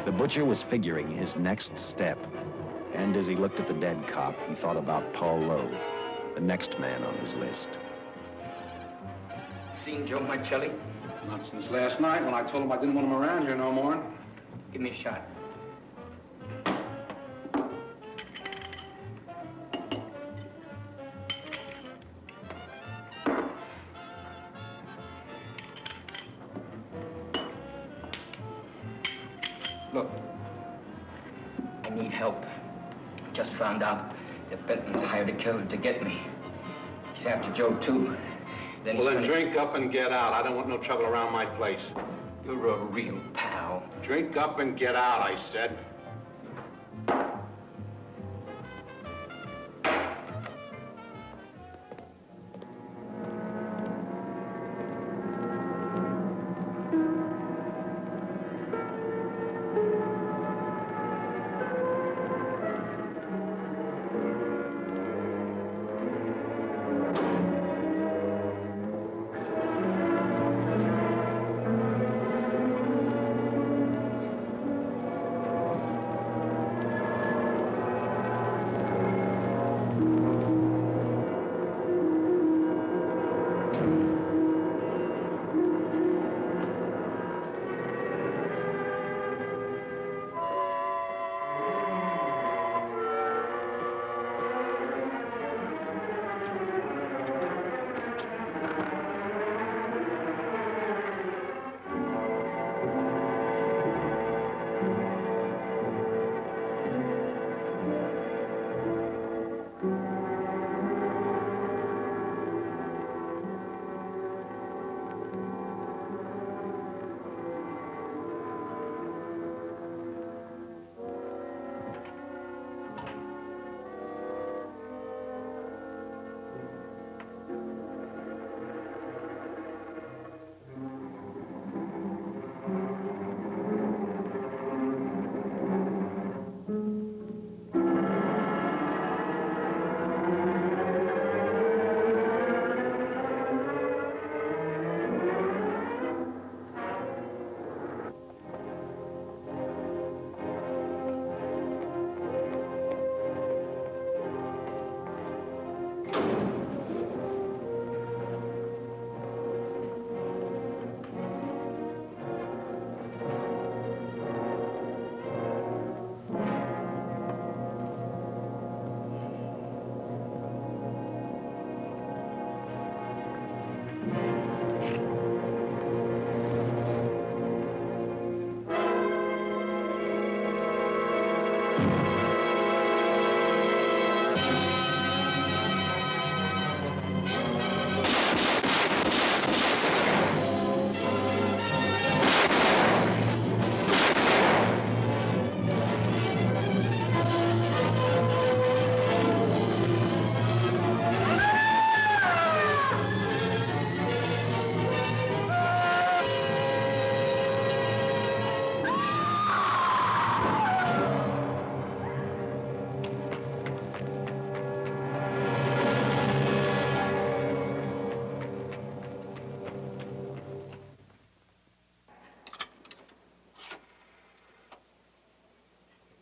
The butcher was figuring his next step, and as he looked at the dead cop, he thought about Paul Lowe, the next man on his list. Seen Joe Marcelli? Not since last night when I told him I didn't want him around here no more. Give me a shot. Look, I need help. Just found out that Benton's hired a killer to get me. He's after Joe, too. Then Well, then drink up and get out. I don't want no trouble around my place. You're a real pal. Drink up and get out, I said.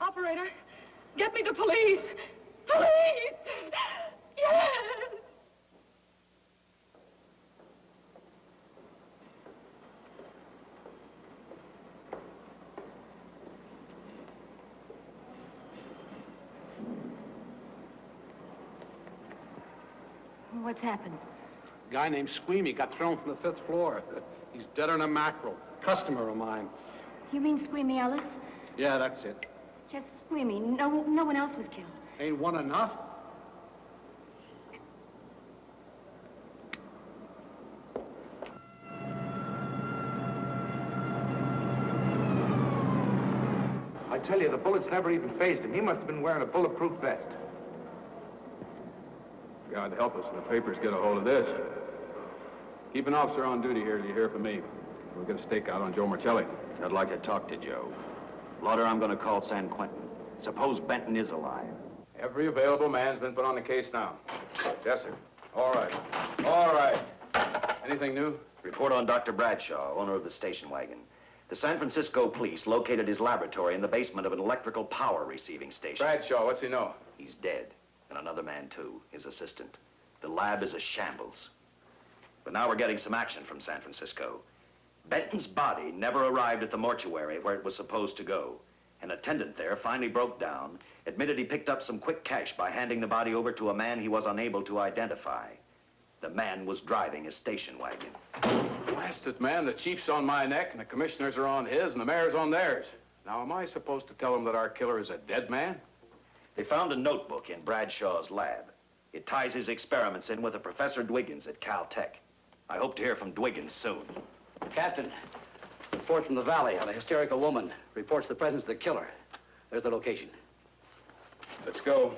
Operator, get me the police! Police! Yes! What's happened? A guy named Squeamy got thrown from the 5th floor. He's dead on a mackerel. Customer of mine. You mean Squeamy Ellis? Yeah, that's it. Just Squeamy. No one else was killed. Ain't one enough? I tell you, the bullets never even phased him. He must have been wearing a bulletproof vest. God help us when the papers get a hold of this. Keep an officer on duty here till you hear from me. We'll get a stakeout on Joe Marcelli. I'd like to talk to Joe. Lauder, I'm going to call San Quentin. Suppose Benton is alive. Every available man's been put on the case now. Yes, sir. All right. All right. Anything new? Report on Dr. Bradshaw, owner of the station wagon. The San Francisco police located his laboratory in the basement of an electrical power receiving station. Bradshaw, what's he know? He's dead. And another man, too, his assistant. The lab is a shambles. But now we're getting some action from San Francisco. Benton's body never arrived at the mortuary where it was supposed to go. An attendant there finally broke down, admitted he picked up some quick cash by handing the body over to a man he was unable to identify. The man was driving his station wagon. Blasted, man, the chief's on my neck, and the commissioners are on his, and the mayor's on theirs. Now, am I supposed to tell them that our killer is a dead man? They found a notebook in Bradshaw's lab. It ties his experiments in with a Professor Dwiggins at Caltech. I hope to hear from Dwiggins soon. Captain, report from the valley on a hysterical woman. Reports the presence of the killer. There's the location. Let's go.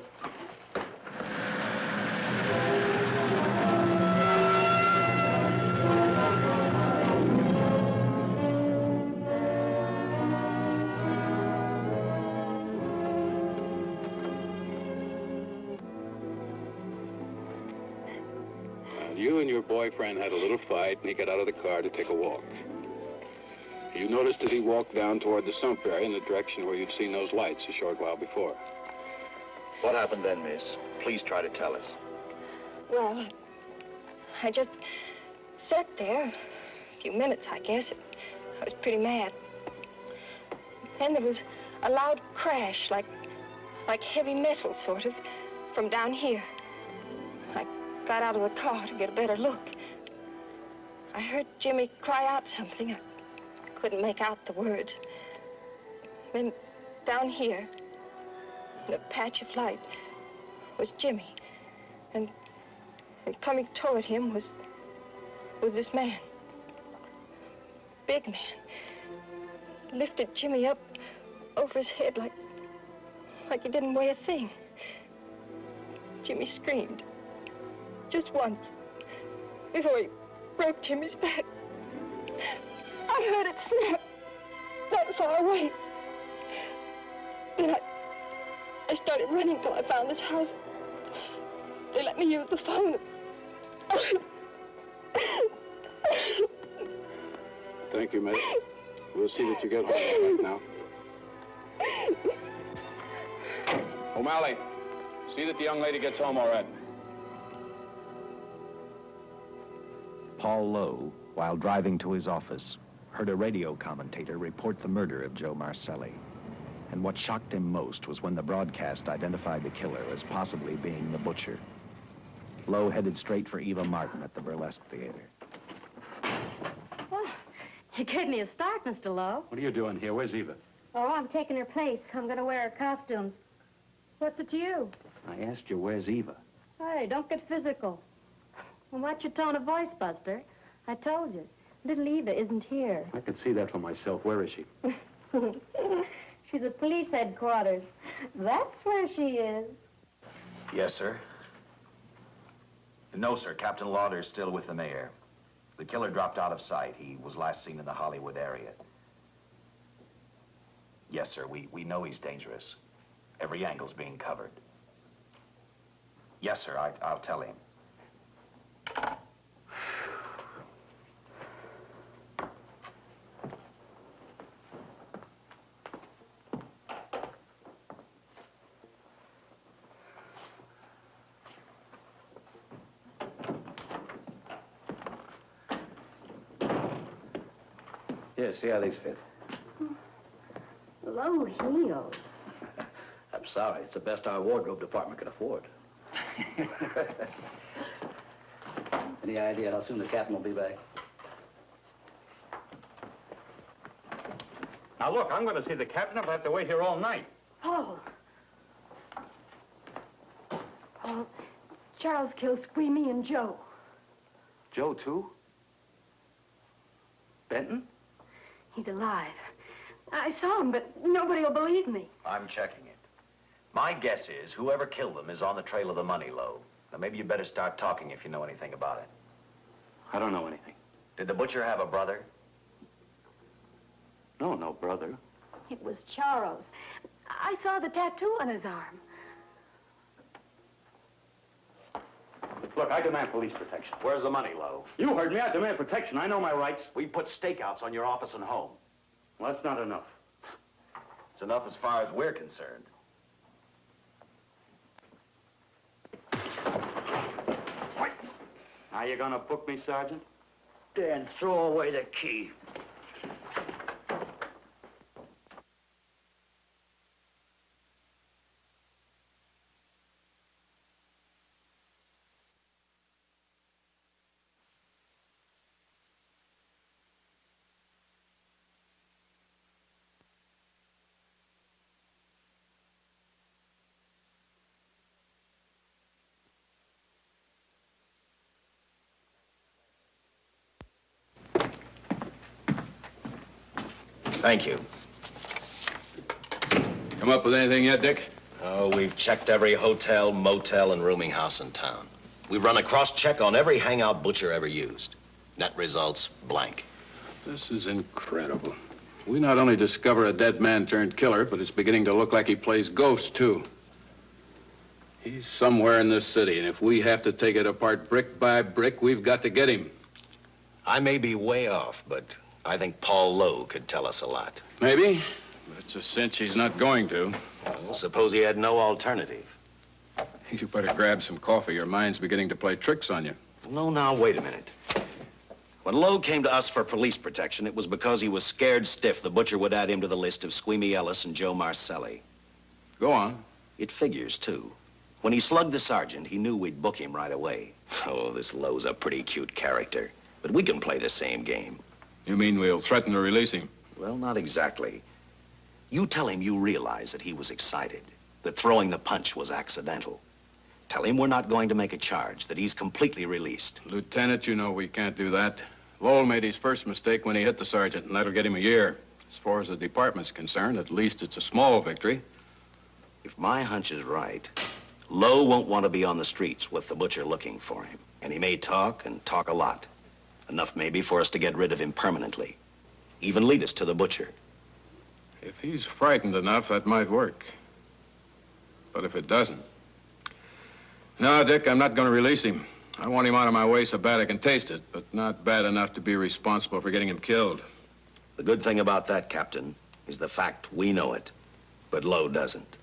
You and your boyfriend had a little fight, and he got out of the car to take a walk. You noticed that he walked down toward the sump area in the direction where you'd seen those lights a short while before. What happened then, miss? Please try to tell us. Well, I just sat there a few minutes, I guess. I was pretty mad. Then there was a loud crash, like heavy metal, sort of, from down here. I got out of the car to get a better look. I heard Jimmy cry out something. I couldn't make out the words. Then down here, in a patch of light, was Jimmy. And coming toward him was this man. Big man. Lifted Jimmy up over his head like he didn't weigh a thing. Jimmy screamed. Just once. Before he broke Jimmy's back. I heard it snap. That far away. Then I started running till I found this house. They let me use the phone. Thank you, mate. We'll see that you get home right now. O'Malley, see that the young lady gets home all right. Paul Lowe, while driving to his office, heard a radio commentator report the murder of Joe Marcelli. And what shocked him most was when the broadcast identified the killer as possibly being the butcher. Lowe headed straight for Eva Martin at the Burlesque Theater. Oh, you gave me a start, Mr. Lowe. What are you doing here? Where's Eva? Oh, I'm taking her place. I'm going to wear her costumes. What's it to you? I asked you, where's Eva? Hey, don't get physical. Well, watch your tone of voice, Buster. I told you. Little Eva isn't here. I can see that for myself. Where is she? She's at police headquarters. That's where she is. Yes, sir. No, sir. Captain Lauder's still with the mayor. The killer dropped out of sight. He was last seen in the Hollywood area. Yes, sir. We know he's dangerous. Every angle's being covered. Yes, sir. I'll tell him. Here, see how these fit. Low heels. I'm sorry. It's the best our wardrobe department can afford. Any idea how soon the captain will be back? Now, look, I'm going to see the captain. I'll have to wait here all night. Paul. Paul, Charles killed Squeamy and Joe. Joe, too? Benton? He's alive. I saw him, but nobody will believe me. I'm checking it. My guess is whoever killed them is on the trail of the money, Lowe. Now, maybe you better start talking if you know anything about it. I don't know anything. Did the butcher have a brother? No brother. It was Charles. I saw the tattoo on his arm. Look, I demand police protection. Where's the money, Lowe? You heard me. I demand protection. I know my rights. We put stakeouts on your office and home. Well, that's not enough. It's enough as far as we're concerned. Are you gonna book me, Sergeant? Dan, throw away the key. Thank you. Come up with anything yet, Dick? Oh, we've checked every hotel, motel, and rooming house in town. We've run a cross-check on every hangout butcher ever used. Net results, blank. This is incredible. We not only discover a dead man turned killer, but it's beginning to look like he plays ghost, too. He's somewhere in this city, and if we have to take it apart brick by brick, we've got to get him. I may be way off, but I think Paul Lowe could tell us a lot. Maybe, but it's a cinch he's not going to. Well, suppose he had no alternative. You better grab some coffee. Your mind's beginning to play tricks on you. No, now, wait a minute. When Lowe came to us for police protection, it was because he was scared stiff the butcher would add him to the list of Squeamy Ellis and Joe Marcelli. Go on. It figures, too. When he slugged the sergeant, he knew we'd book him right away. Oh, this Lowe's a pretty cute character, but we can play the same game. You mean we'll threaten to release him? Well, not exactly. You tell him you realize that he was excited, that throwing the punch was accidental. Tell him we're not going to make a charge, that he's completely released. Lieutenant, you know we can't do that. Lowell made his first mistake when he hit the sergeant, and that'll get him a year. As far as the department's concerned, at least it's a small victory. If my hunch is right, Lowe won't want to be on the streets with the butcher looking for him. And he may talk, and talk a lot. Enough maybe for us to get rid of him permanently. Even lead us to the butcher. If he's frightened enough, that might work. But if it doesn't... No, Dick, I'm not going to release him. I want him out of my way so bad I can taste it, but not bad enough to be responsible for getting him killed. The good thing about that, Captain, is the fact we know it, but Lowe doesn't.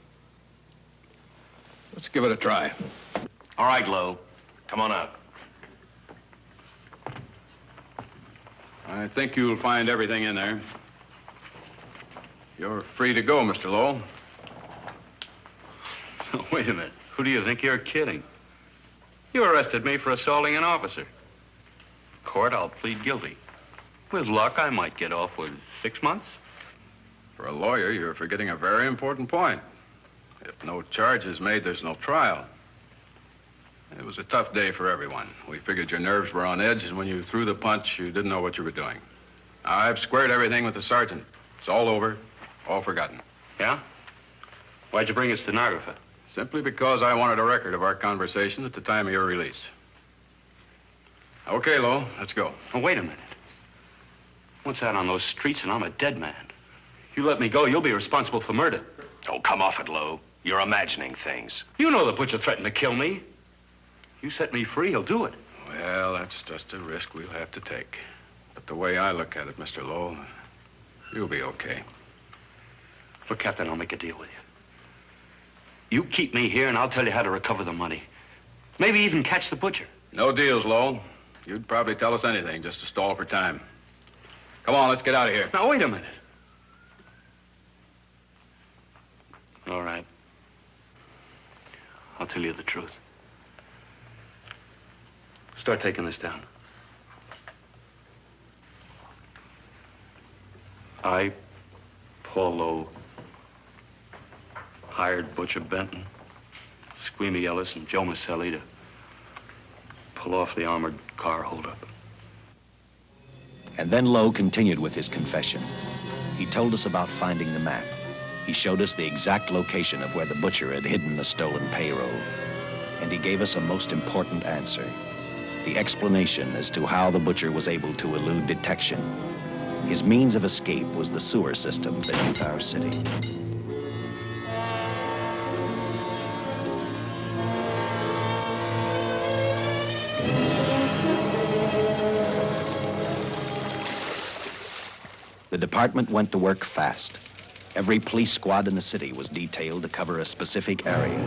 Let's give it a try. All right, Lowe. Come on out. I think you'll find everything in there. You're free to go, Mr. Lowell. Wait a minute. Who do you think you're kidding? You arrested me for assaulting an officer. Court, I'll plead guilty. With luck, I might get off with 6 months. For a lawyer, you're forgetting a very important point. If no charge is made, there's no trial. It was a tough day for everyone. We figured your nerves were on edge, and when you threw the punch, you didn't know what you were doing. I've squared everything with the sergeant. It's all over, all forgotten. Yeah? Why'd you bring a stenographer? Simply because I wanted a record of our conversation at the time of your release. Okay, Lowell, let's go. Oh, wait a minute. Once out on those streets and I'm a dead man. You let me go, you'll be responsible for murder. Oh, come off it, Lowe. You're imagining things. You know the butcher threatened to kill me. You set me free, he'll do it. Well, that's just a risk we'll have to take. But the way I look at it, Mr. Lowell, you'll be okay. Look, Captain, I'll make a deal with you. You keep me here and I'll tell you how to recover the money. Maybe even catch the butcher. No deals, Lowell. You'd probably tell us anything just to stall for time. Come on, let's get out of here. Now, wait a minute. All right. I'll tell you the truth. Start taking this down. I, Paul Lowe, hired Butcher Benton, Squeamy Ellis, and Joe Marcelli to pull off the armored car holdup. And then Lowe continued with his confession. He told us about finding the map. He showed us the exact location of where the butcher had hidden the stolen payroll. And he gave us a most important answer. The explanation as to how the butcher was able to elude detection. His means of escape was the sewer system beneath our city. The department went to work fast. Every police squad in the city was detailed to cover a specific area.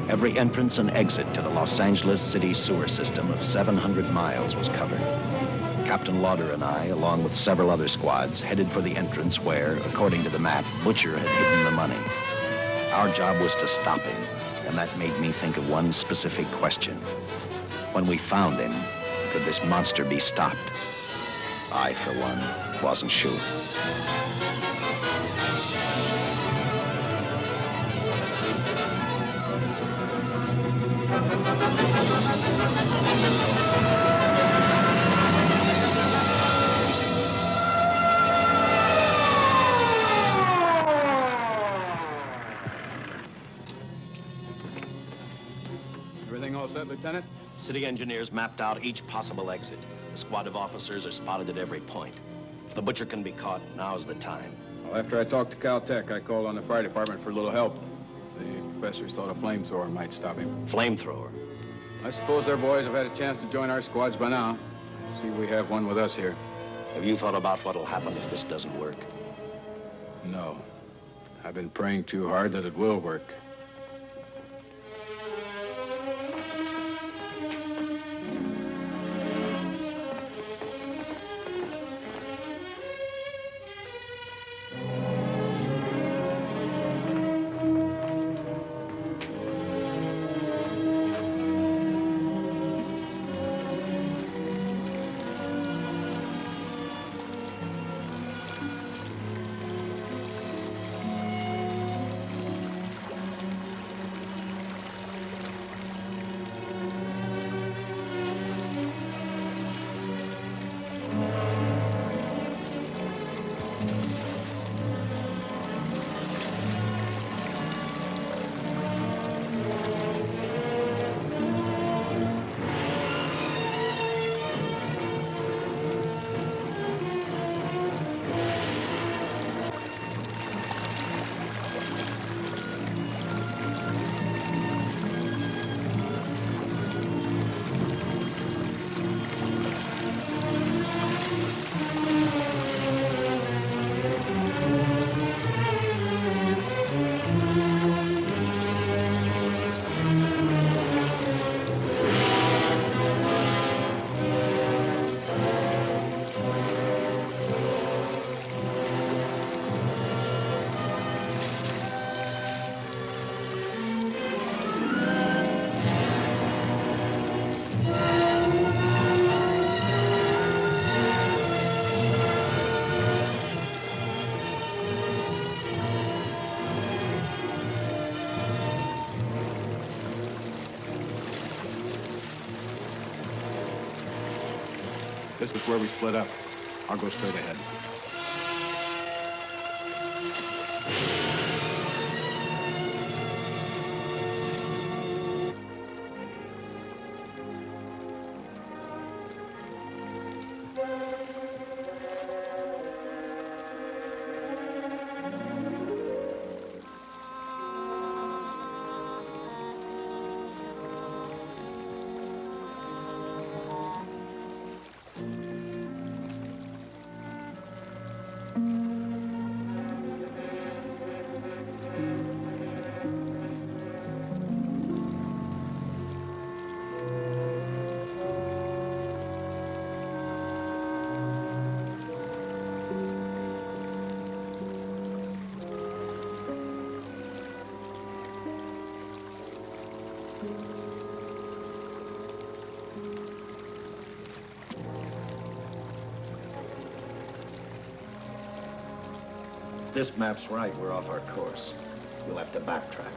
Every entrance and exit to the Los Angeles city sewer system of 700 miles was covered. Captain Lauder and I, along with several other squads, headed for the entrance where, according to the map, Butcher had hidden the money. Our job was to stop him, and that made me think of one specific question. When we found him, could this monster be stopped? I, for one, wasn't sure. Everything all set, Lieutenant? City engineers mapped out each possible exit. A squad of officers are spotted at every point. If the butcher can be caught, now's the time. Well, after I talked to Caltech, I called on the fire department for a little help. The professors thought a flamethrower might stop him. Flamethrower? I suppose their boys have had a chance to join our squads by now. I see we have one with us here. Have you thought about what'll happen if this doesn't work? No. I've been praying too hard that it will work. This is where we split up. I'll go straight ahead. If this map's right, we're off our course. We'll have to backtrack.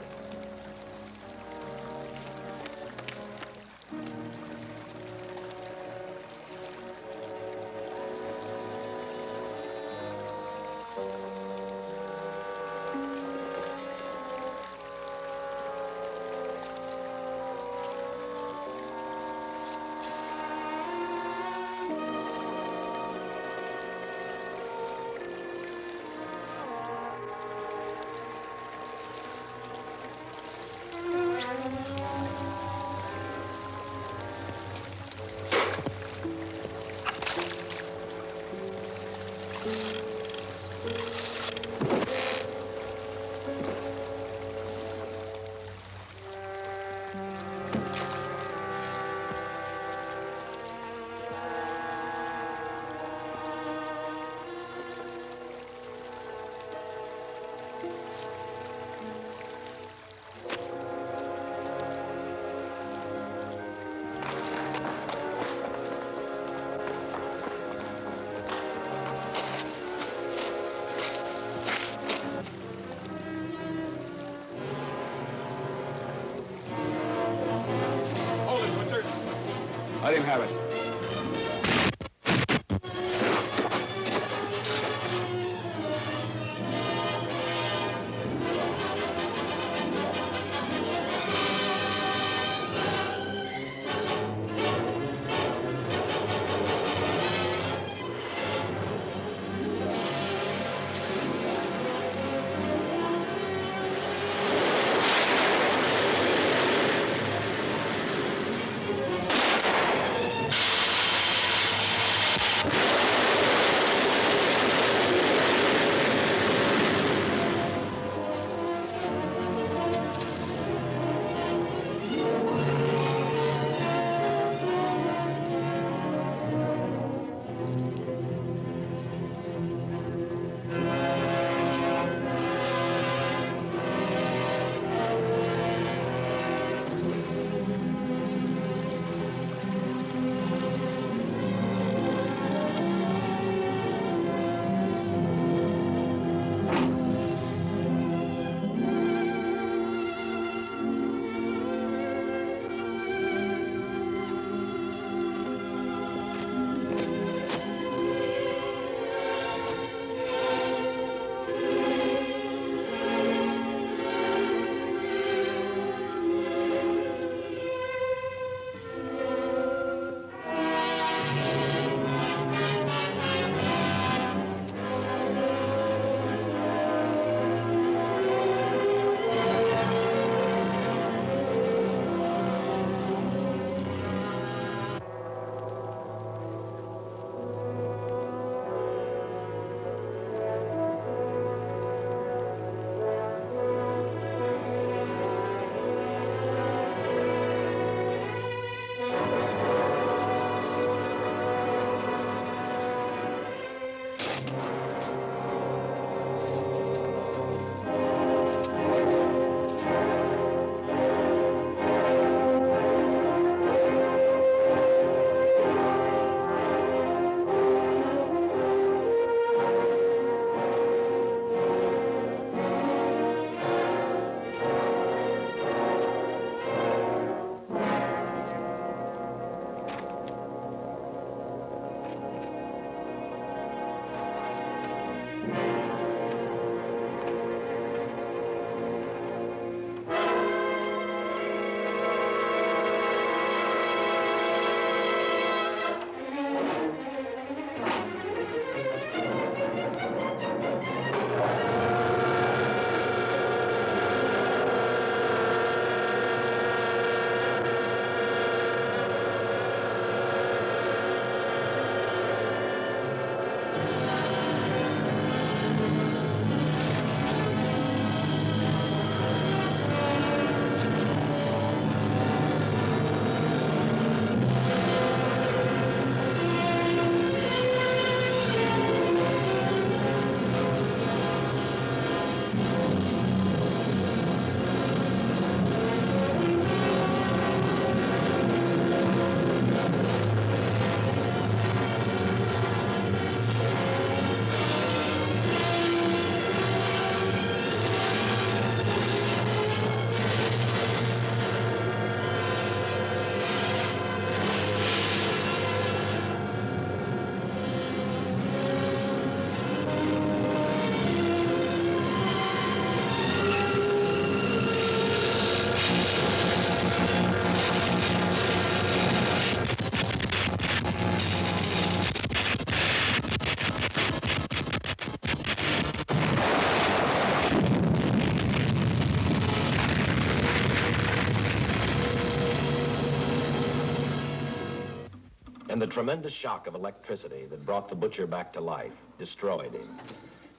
the tremendous shock of electricity that brought the butcher back to life destroyed him.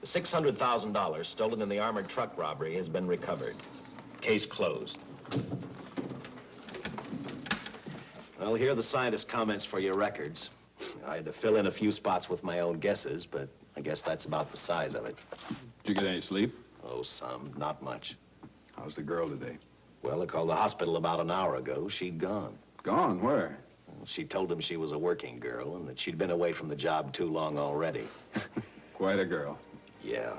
The $600,000 stolen in the armored truck robbery has been recovered. Case closed. Well, here are the scientist's comments for your records. I had to fill in a few spots with my own guesses, but I guess that's about the size of it. Did you get any sleep? Oh, some. Not much. How's the girl today? Well, I called the hospital about an hour ago. She'd gone. Gone? Where? Well, she told him she was a working girl and that she'd been away from the job too long already. Quite a girl. Yeah.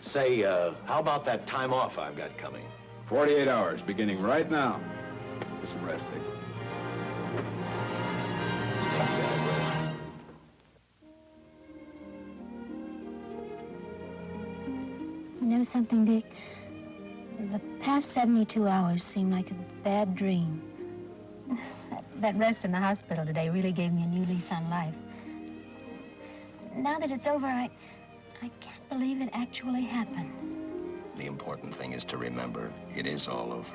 Say, how about that time off I've got coming? 48 hours, beginning right now. Get some rest, Dick. You know something, Dick? The past 72 hours seem like a bad dream. That rest in the hospital today really gave me a new lease on life. Now that it's over, I can't believe it actually happened. The important thing is to remember it is all over.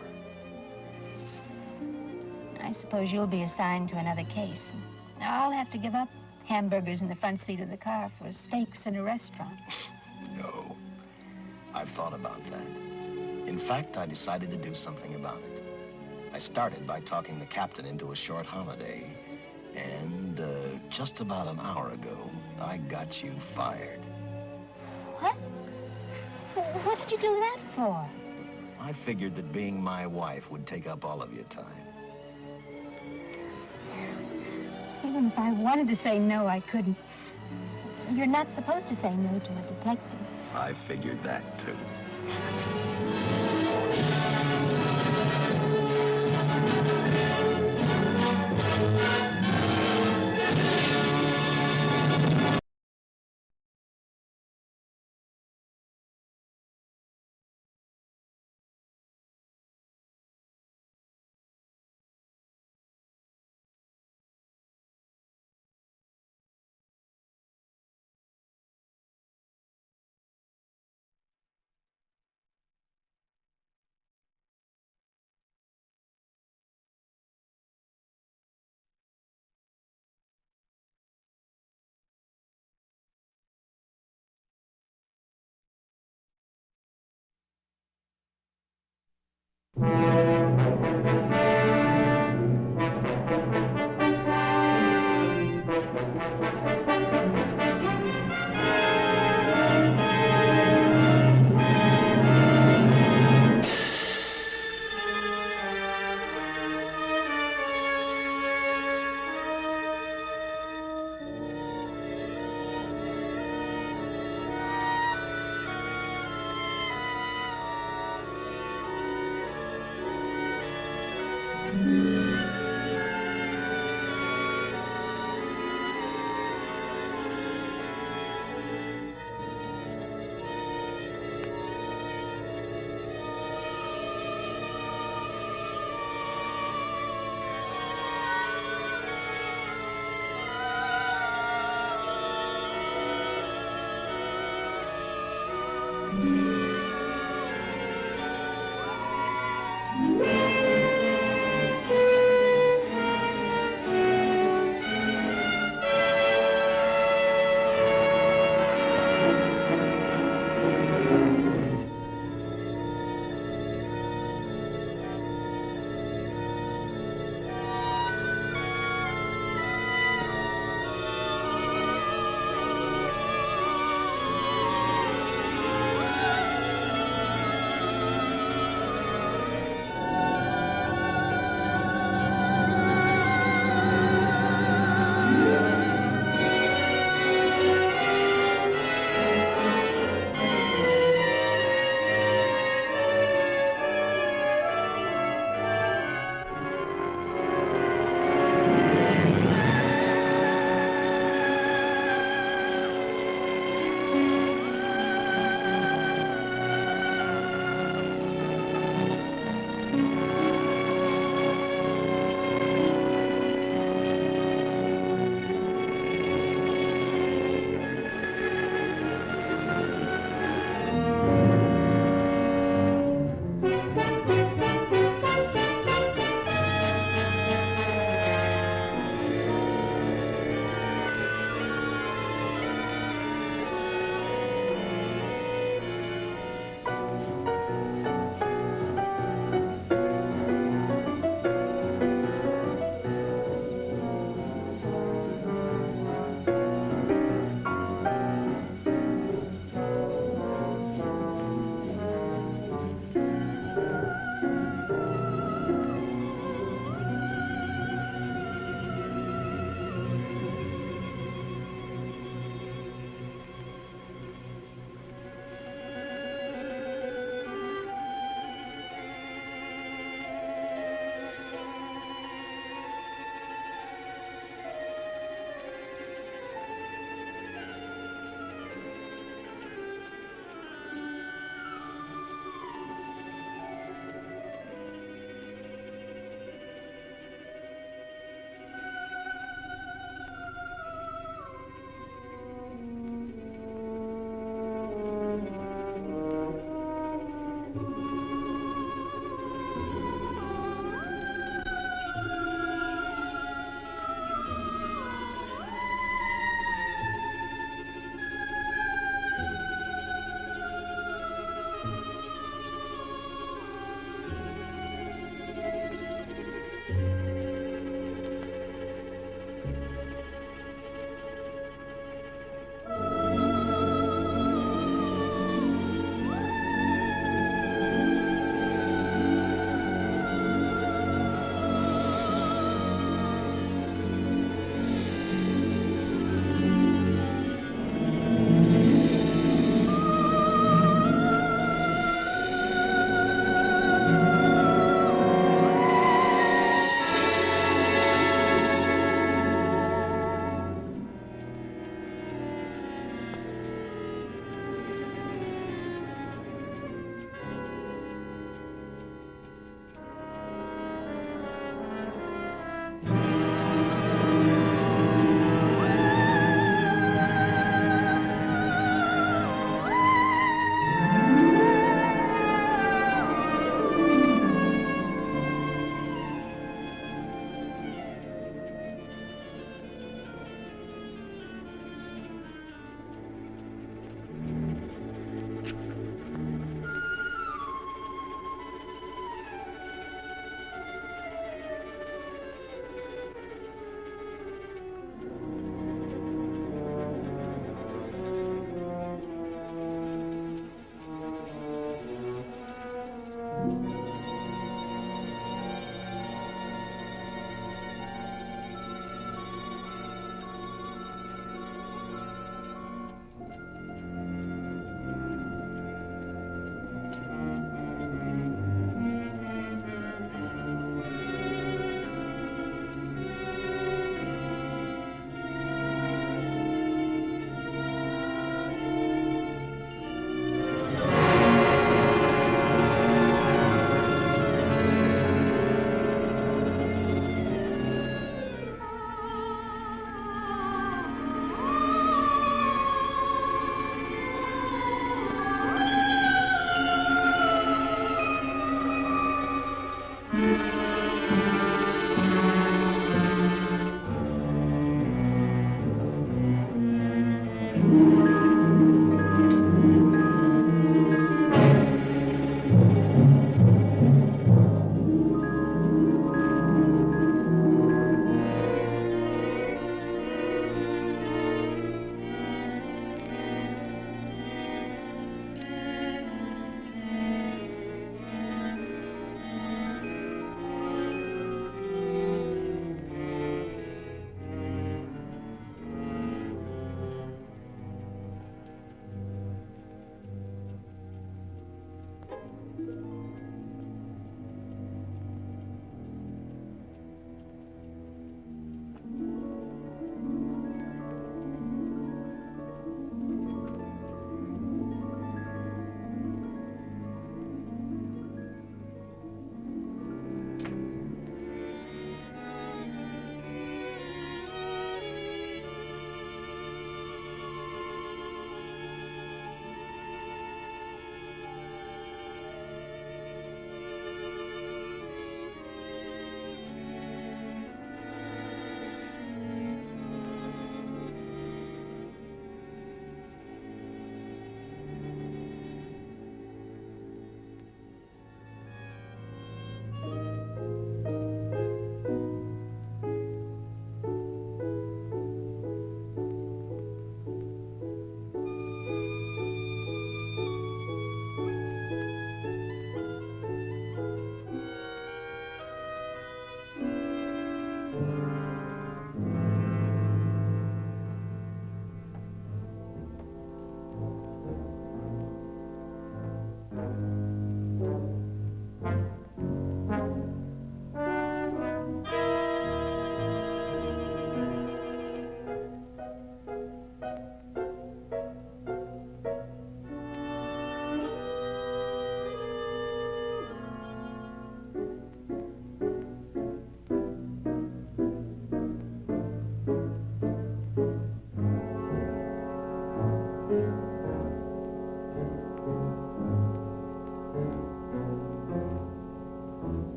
I suppose you'll be assigned to another case. I'll have to give up hamburgers in the front seat of the car for steaks in a restaurant. No. I've thought about that. In fact, I decided to do something about it. I started by talking the captain into a short holiday, and just about an hour ago, I got you fired. What? What did you do that for? I figured that being my wife would take up all of your time. Even if I wanted to say no, I couldn't. You're not supposed to say no to a detective. I figured that, too.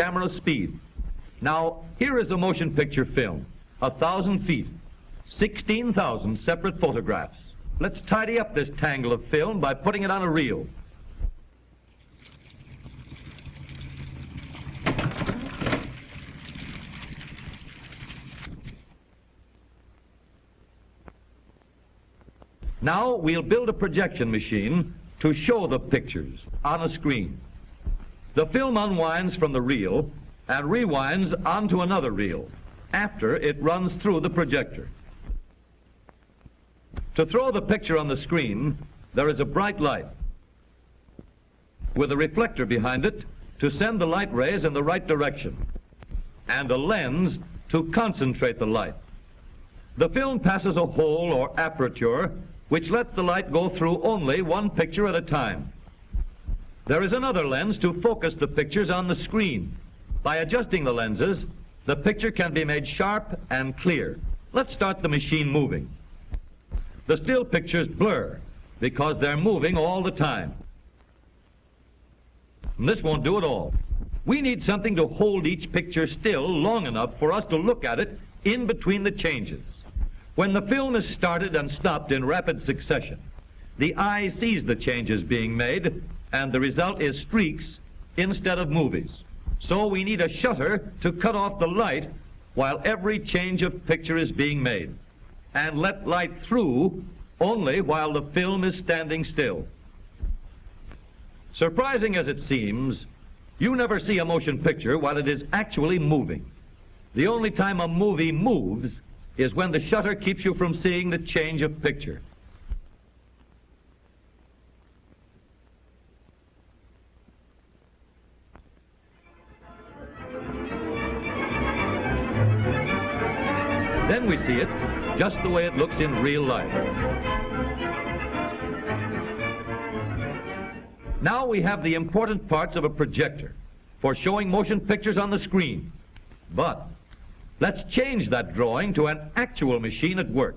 Camera speed. Now, here is a motion picture film. 1,000 feet, 16,000 separate photographs. Let's tidy up this tangle of film by putting it on a reel. Now we'll build a projection machine to show the pictures on a screen. The film unwinds from the reel and rewinds onto another reel. after it runs through the projector. To throw the picture on the screen, there is a bright light with a reflector behind it to send the light rays in the right direction, and a lens to concentrate the light. The film passes a hole or aperture which lets the light go through only one picture at a time. There is another lens to focus the pictures on the screen. By adjusting the lenses, the picture can be made sharp and clear. Let's start the machine moving. The still pictures blur because they're moving all the time. And this won't do it all. We need something to hold each picture still long enough for us to look at it in between the changes. When the film is started and stopped in rapid succession, the eye sees the changes being made, and the result is streaks instead of movies. So we need a shutter to cut off the light while every change of picture is being made, and let light through only while the film is standing still. Surprising as it seems, you never see a motion picture while it is actually moving. The only time a movie moves is when the shutter keeps you from seeing the change of picture. Then we see it just the way it looks in real life. Now we have the important parts of a projector for showing motion pictures on the screen. But let's change that drawing to an actual machine at work.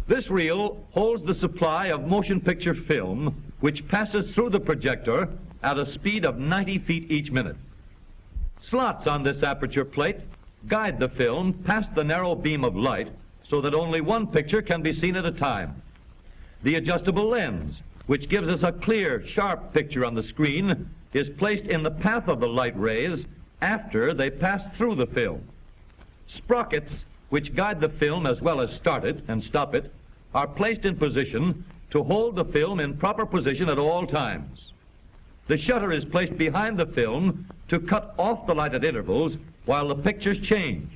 This reel holds the supply of motion picture film, which passes through the projector at a speed of 90 feet each minute. Slots on this aperture plate guide the film past the narrow beam of light so that only one picture can be seen at a time. The adjustable lens, which gives us a clear, sharp picture on the screen, is placed in the path of the light rays after they pass through the film. Sprockets, which guide the film as well as start it and stop it, are placed in position to hold the film in proper position at all times. The shutter is placed behind the film to cut off the light at intervals while the pictures change.